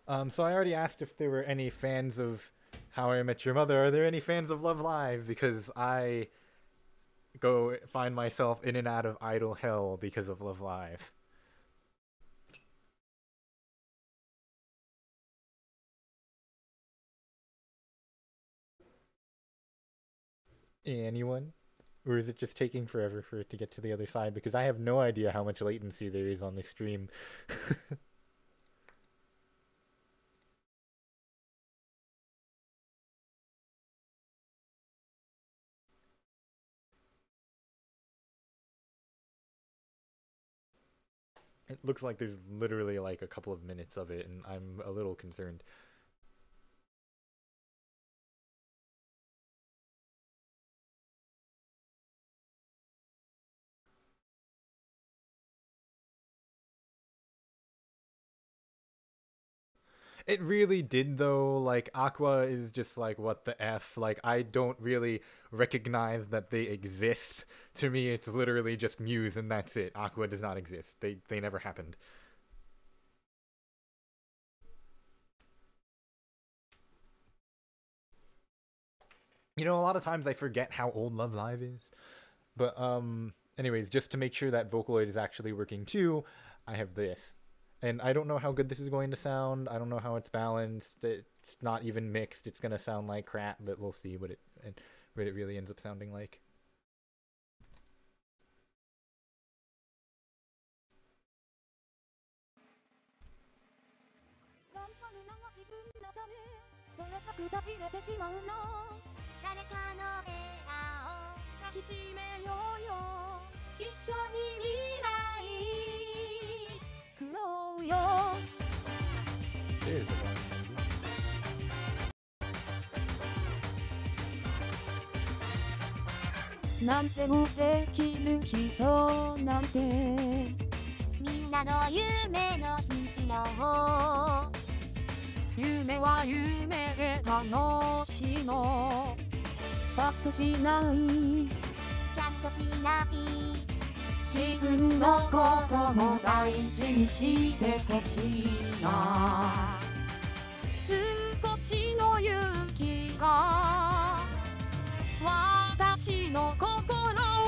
one. So I already asked if there were any fans of How I Met Your Mother. Are there any fans of Love Live? Because I go find myself in and out of idle hell because of Love Live. Anyone? Or is it just taking forever for it to get to the other side? Because I have no idea how much latency there is on this stream. It looks like there's literally like a couple of minutes of it, and I'm a little concerned. It really did, though. Like, Aqua is just like, what the F? Like, I don't really recognize that they exist. To me, it's literally just Muse, and that's it. Aqua does not exist. They never happened. You know, a lot of times I forget how old Love Live is. But, anyways, just to make sure that Vocaloid is actually working too, I have this. And I don't know how good this is going to sound. I don't know how it's balanced. It's not even mixed. It's going to sound like crap, but we'll see what it really ends up sounding like. There's the one.なんてもできる人なんてみんなの夢のヒーロー夢は夢で楽しいのパッとしないちゃんとしない自分のことも大事にしてほしいな少しの勇気が私の心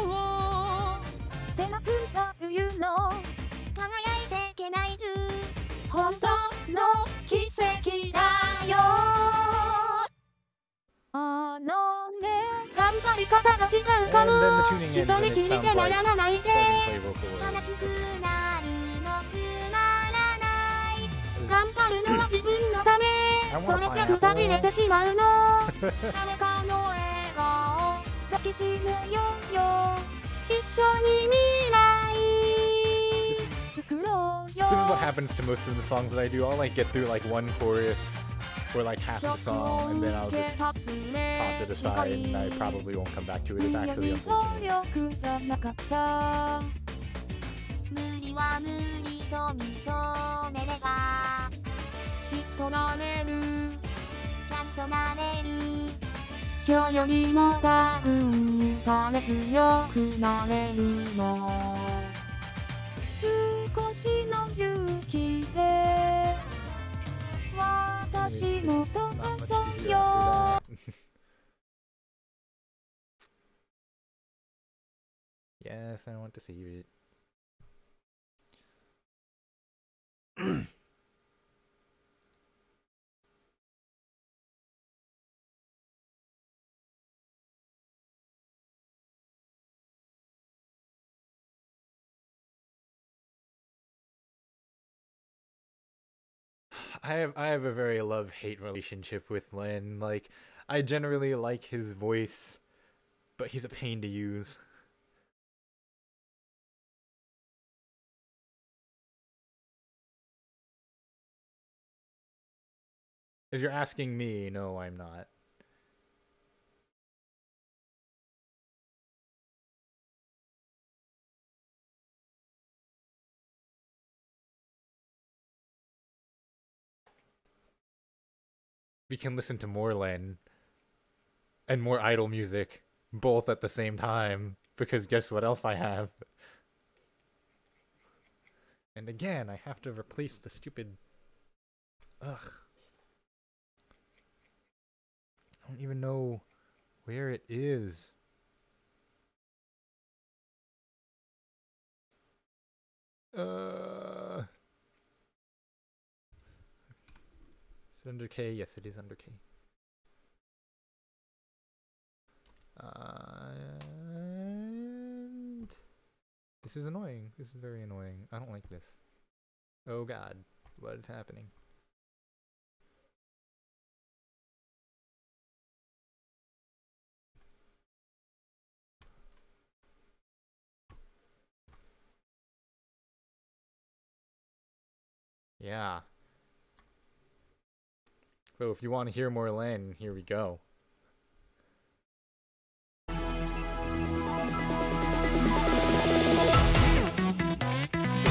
を照らすんだというの輝いていけない本当の奇跡だよあのね頑張り方が違うかも人に聞いて悩まないで悲しくなるの I そ want れ a じゃくたびれ pineapple. てしまうの誰かの笑顔抱きしめようよ一緒に未来作ろうよ This is what happens to most of the songs that I do. I'll like get through like one chorus or like half the song, and then I'll just toss it aside, and I probably won't come back to it. It's actually unfortunate. 無理は無理と認めればきっとなれるちゃんとなれる今日よりも多分誰強くなれるの少しの勇気で私も飛ばそうよ Yes, I want to save it. I have a very love-hate relationship with Len. Like, I generally like his voice, but he's a pain to use. If you're asking me, no, I'm not. We can listen to more Len and more idol music both at the same time, because guess what else I have? And again, I have to replace the stupid... Ugh. I don't even know where it is. Is it under K? Yes, it is under K. And this is annoying. This is very annoying. I don't like this. Oh god, what is happening? Yeah. So if you want to hear more Len, here we go. This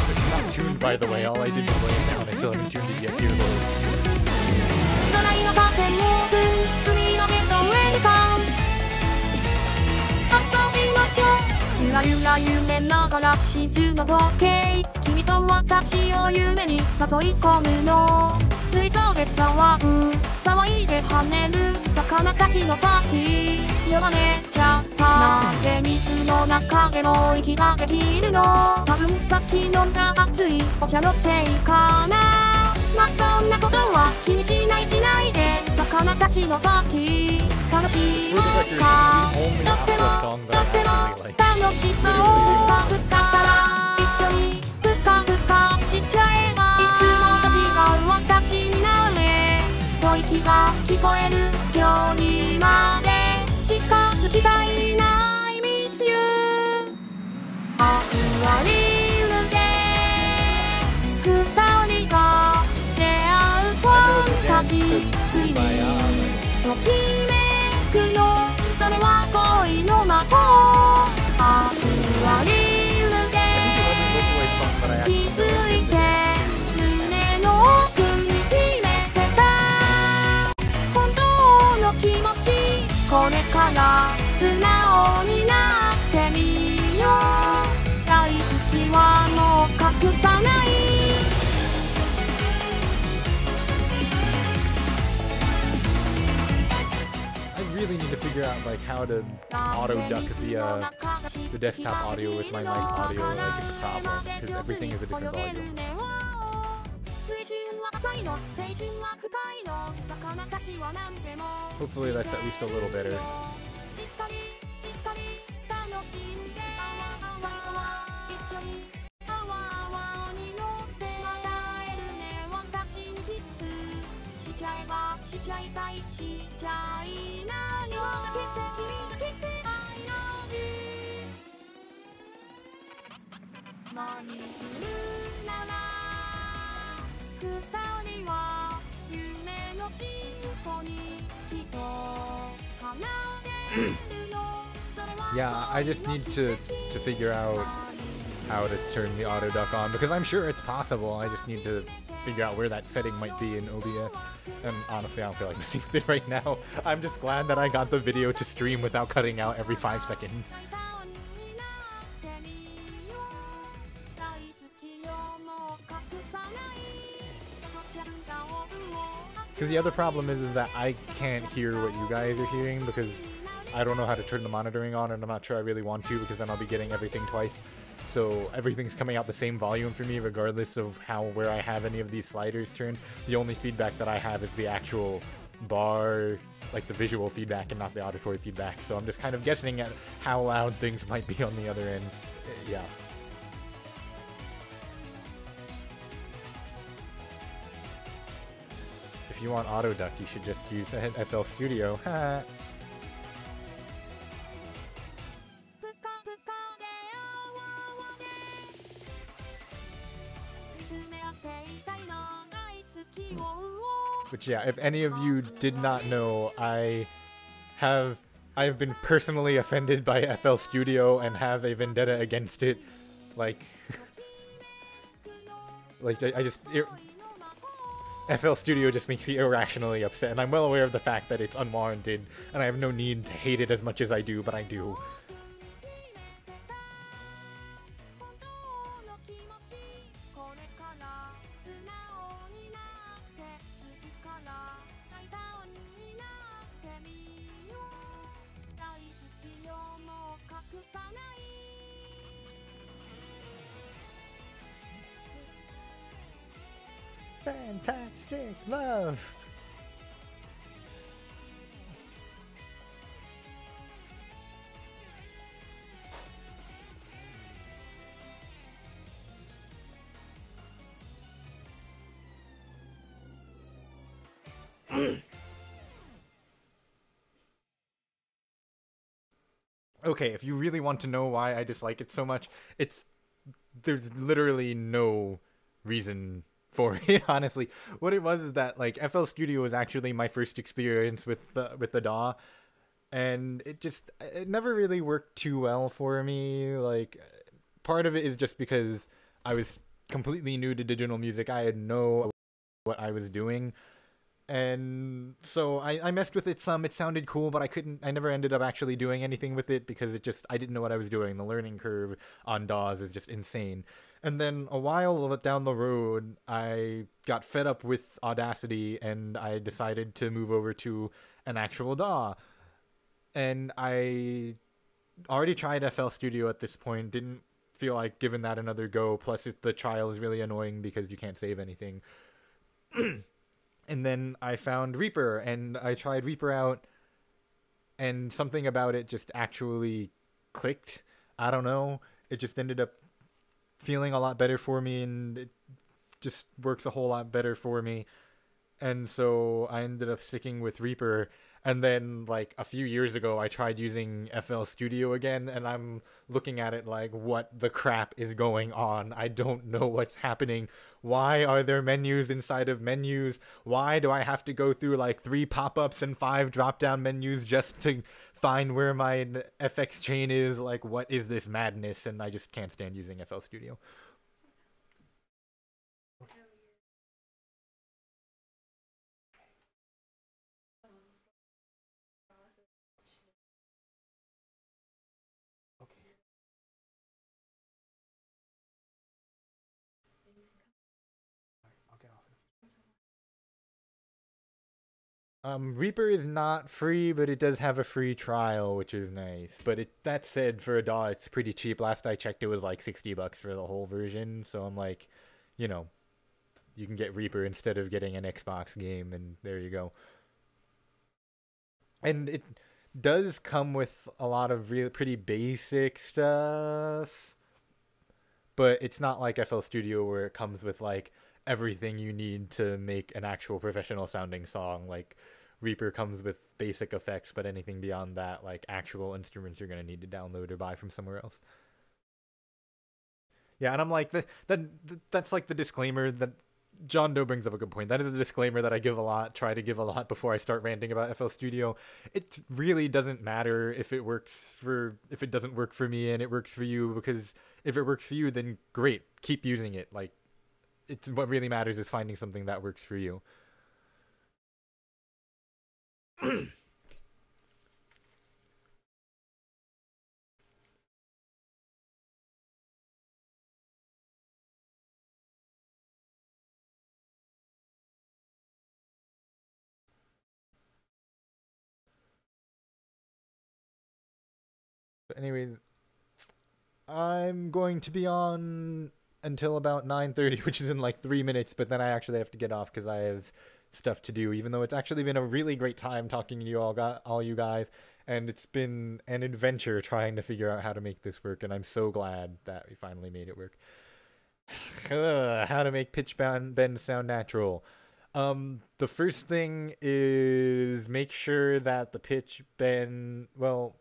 is not tuned, by the way. All I did was lay it down. I still haven't tuned it yet. Here goes. 水槽で騒いで跳ねる魚たちのパーティー呼ばれちゃったなんで水の中でも息ができるの多分さっき飲んだ熱いお茶のせいかなまあそんなことは気にしないで魚たちのパーティー楽しもうかとっても楽しそうだったら一緒にふかふかしちゃえばいつもと違う私になれ吐息が聞こえる距離まで近づきたいな I miss you あふわりるで二人が出会うファンタジーときめくのそれは恋の魔法あふわりるで気づいて胸の奥に秘めてた本当の気持ちこれから素直になってみよう大好きはもう隠さない I really need to figure out like how to auto duck the desktop audio with my mic audio. Like it's a problem because everything is a different volume. Hopefully that's at least a little better. ちゃいたいちっちゃいな夜が来て君が来て I love you 何するなら二人は夢のシンフォニーきっと奏でるの Yeah, I just need to figure out how to turn the auto duck on, because I'm sure it's possible. I just need to figure out where that setting might be in OBS. And honestly, I don't feel like messing with it right now. I'm just glad that I got the video to stream without cutting out every 5 seconds. Because the other problem is that I can't hear what you guys are hearing, because I don't know how to turn the monitoring on, and I'm not sure I really want to, because then I'll be getting everything twice. So everything's coming out the same volume for me, regardless of where I have any of these sliders turned. The only feedback that I have is the actual bar, like the visual feedback, and not the auditory feedback. So I'm just kind of guessing at how loud things might be on the other end. Yeah. If you want auto duck, you should just use FL Studio. Ha. But yeah, if any of you did not know, I've been personally offended by FL Studio and have a vendetta against it. Like, FL Studio just makes me irrationally upset, and I'm well aware of the fact that it's unwarranted, and I have no need to hate it as much as I do, but I do. Fantastic love! Okay, if you really want to know why I dislike it so much, there's literally no reason for it, honestly. What it was is that, like, FL Studio was actually my first experience with the DAW, and it never really worked too well for me. Like, part of it is just because I was completely new to digital music. I had no idea what I was doing, and so I messed with it some. It sounded cool, but I never ended up actually doing anything with it because I didn't know what I was doing. The learning curve on DAWs is just insane. And then a while down the road, I got fed up with Audacity, and I decided to move over to an actual DAW. And I already tried FL Studio at this point, didn't feel like giving that another go, plus the trial is really annoying because you can't save anything. And then I found Reaper, and I tried Reaper out, and something about it just actually clicked. I don't know. It just ended up feeling a lot better for me, and it just works a whole lot better for me. And so I ended up sticking with Reaper. And then, like, a few years ago, I tried using FL Studio again, and I'm looking at it like, what the crap is going on? I don't know what's happening. Why are there menus inside of menus? Why do I have to go through, like, 3 pop-ups and 5 drop-down menus just to find where my FX chain is? Like, what is this madness? And I just can't stand using FL Studio. Reaper is not free, but it does have a free trial, which is nice. But that said, for a DAW, it's pretty cheap. Last I checked, it was like $60 for the whole version. So I'm like, you know, you can get Reaper instead of getting an Xbox game, and there you go. And it does come with a lot of pretty basic stuff, but it's not like FL Studio where it comes with like everything you need to make an actual professional sounding song. Like Reaper comes with basic effects, but anything beyond that, like actual instruments, you're going to need to download or buy from somewhere else. Yeah, and I'm like, that's like the disclaimer that John Doe brings up a good point. That is a disclaimer that I try to give a lot before I start ranting about FL Studio. It really doesn't matter if it doesn't work for me and it works for you, because if it works for you, then great, keep using it. Like, what really matters is finding something that works for you. But anyways, I'm going to be on until about 9:30, which is in like 3 minutes, but then I actually have to get off because I have stuff to do, even though it's actually been a really great time talking to you all you guys, and it's been an adventure trying to figure out how to make this work, and I'm so glad that we finally made it work. How to make pitch bend sound natural. The first thing is make sure that the pitch bend, well,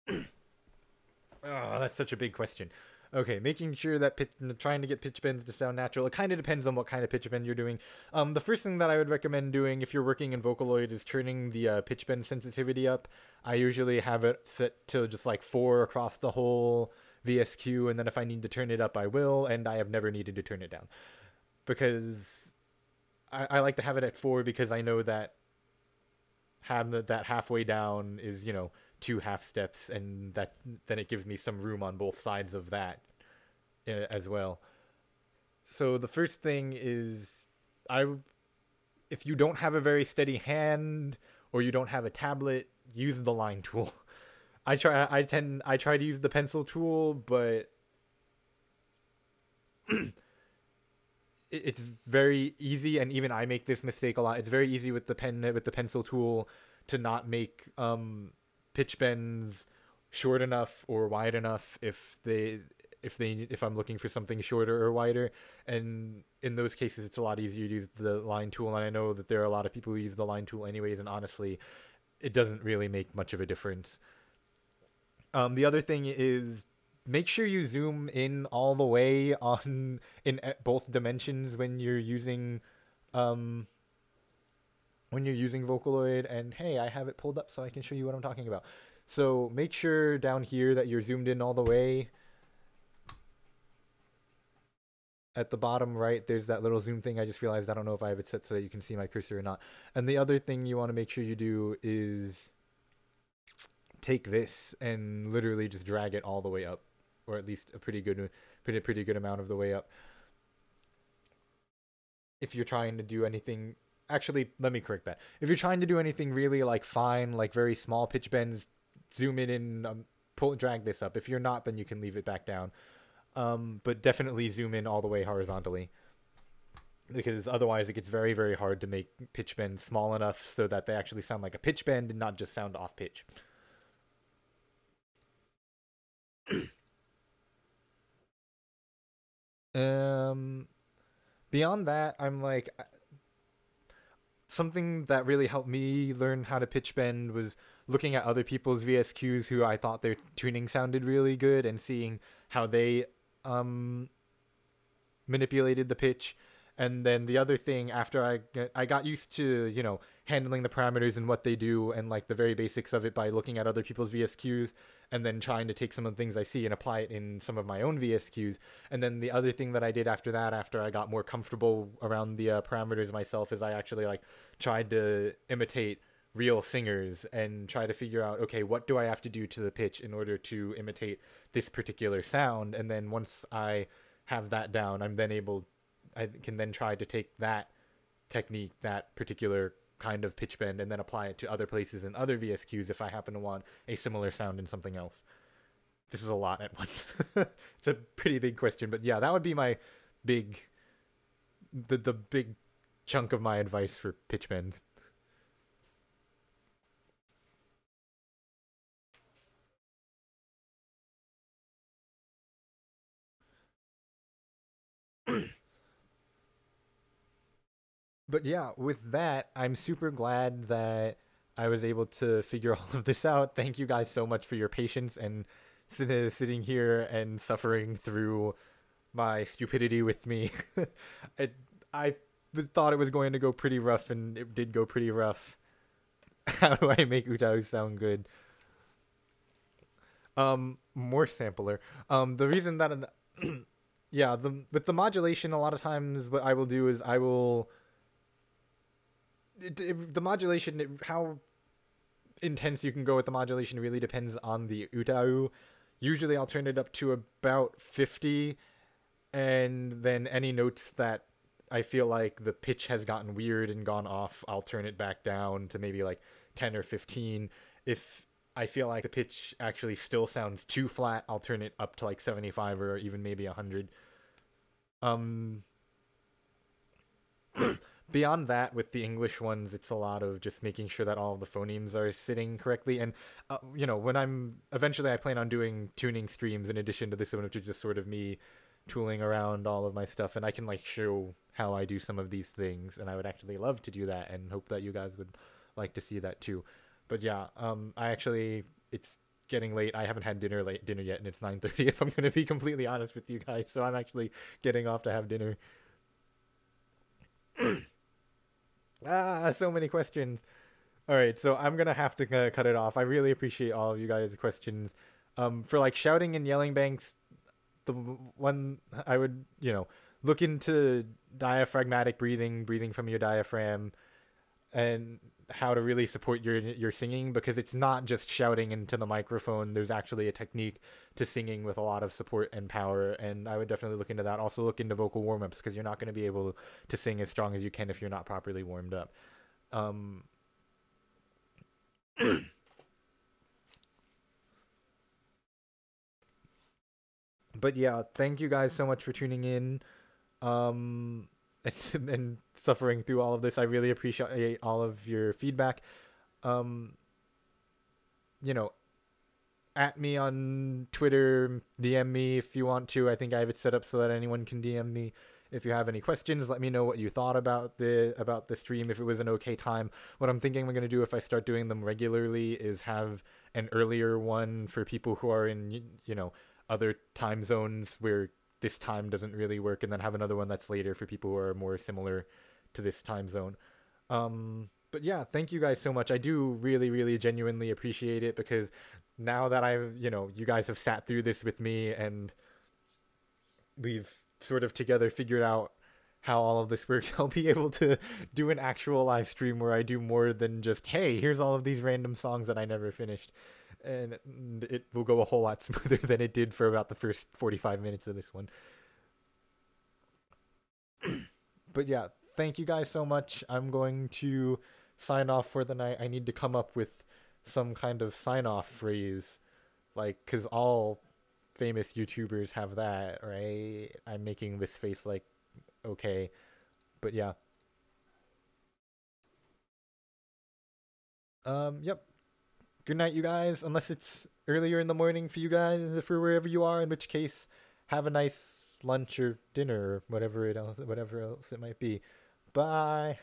oh, that's such a big question. Okay, making sure that trying to get pitch bends to sound natural. It kind of depends on what kind of pitch bend you're doing. The first thing that I would recommend doing if you're working in Vocaloid is turning the pitch bend sensitivity up. I usually have it set to just like 4 across the whole VSQ, and then if I need to turn it up, I will, and I have never needed to turn it down. Because I like to have it at 4 because I know that that halfway down is, 2 half steps, and then it gives me some room on both sides of that as well. So the first thing is, if you don't have a very steady hand or you don't have a tablet, use the line tool. I try to use the pencil tool, but it's very easy, and even I make this mistake a lot. It's very easy with the pencil tool to not make pitch bends short enough or wide enough if I'm looking for something shorter or wider, and in those cases it's a lot easier to use the line tool, and I know that there are a lot of people who use the line tool anyways, and honestly it doesn't really make much of a difference. The other thing is, make sure you zoom in all the way in both dimensions when you're using Vocaloid. And hey, I have it pulled up so I can show you what I'm talking about. So make sure down here that you're zoomed in all the way. At the bottom right, there's that little zoom thing. I just realized I don't know if I have it set so that you can see my cursor or not. And the other thing you want to make sure you do is take this and literally just drag it all the way up, or at least a pretty good amount of the way up. If you're trying to do anything, actually, let me correct that. If you're trying to do anything really like fine, like very small pitch bends, zoom it in, drag this up. If you're not, then you can leave it back down. But definitely zoom in all the way horizontally, because otherwise it gets very, very hard to make pitch bends small enough so that they actually sound like a pitch bend and not just sound off pitch. Beyond that, I'm like, something that really helped me learn how to pitch bend was looking at other people's VSQs who I thought their tuning sounded really good, and seeing how they manipulated the pitch. And then the other thing, after I got used to, handling the parameters and what they do, and like the very basics of it by looking at other people's VSQs, and then trying to take some of the things I see and apply it in some of my own VSQs. And then the other thing that I did after that, after I got more comfortable around the parameters myself, is I actually tried to imitate real singers and try to figure out, okay, what do I have to do to the pitch in order to imitate this particular sound? And then once I have that down, I can then try to take that technique, that particular kind of pitch bend, and then apply it to other places and other VSQs if I happen to want a similar sound in something else. This is a lot at once. It's a pretty big question, but yeah, that would be my the big chunk of my advice for pitch bends. But yeah, with that, I'm super glad that I was able to figure all of this out. Thank you guys so much for your patience and sitting here and suffering through my stupidity with me. I thought it was going to go pretty rough, and it did go pretty rough. How do I make Utau sound good? More sampler. The reason that, yeah, with the modulation, a lot of times what I will do is I will, the modulation, how intense you can go with the modulation really depends on the Utau. Usually I'll turn it up to about 50, and then any notes that I feel like the pitch has gotten weird and gone off, I'll turn it back down to maybe like 10 or 15. If I feel like the pitch actually still sounds too flat, I'll turn it up to like 75 or even maybe 100. Beyond that, with the English ones, it's a lot of just making sure that all of the phonemes are sitting correctly. And, you know, when eventually I plan on doing tuning streams in addition to this one, which is just sort of me tooling around all of my stuff, and I can like show how I do some of these things, and I would actually love to do that and hope that you guys would like to see that too. But yeah, it's getting late. I haven't had dinner yet, and it's 9:30 if I'm going to be completely honest with you guys, so I'm actually getting off to have dinner. So many questions. All right, so I'm gonna have to cut it off. I really appreciate all of you guys' questions. For like shouting and yelling banks, the one I would, you know, look into diaphragmatic breathing from your diaphragm, and how to really support your singing, because it's not just shouting into the microphone. There's actually a technique to singing with a lot of support and power, and I would definitely look into that. Also look into vocal warm-ups, because you're not going to be able to sing as strong as you can if you're not properly warmed up. But yeah, thank you guys so much for tuning in. And suffering through all of this. I really appreciate all of your feedback. You know, at me on Twitter, DM me if you want to. I think I have it set up so that anyone can DM me. If you have any questions, let me know what you thought about the stream, if it was an okay time. What I'm thinking I'm going to do if I start doing them regularly is have an earlier one for people who are in, you know, other time zones where this time doesn't really work, and then have another one that's later for people who are more similar to this time zone. But yeah, thank you guys so much. I do really, really genuinely appreciate it, because now that you guys have sat through this with me, and we've sort of together figured out how all of this works, I'll be able to do an actual live stream where I do more than just, hey, here's all of these random songs that I never finished. And it will go a whole lot smoother than it did for about the first 45 minutes of this one. But yeah, thank you guys so much. I'm going to sign off for the night. I need to come up with some kind of sign-off phrase, like, because all famous YouTubers have that, right? I'm making this face like, okay, but yeah. Yep. Good night, you guys, unless it's earlier in the morning for you guys, for wherever you are, in which case, have a nice lunch or dinner or whatever else it might be. Bye.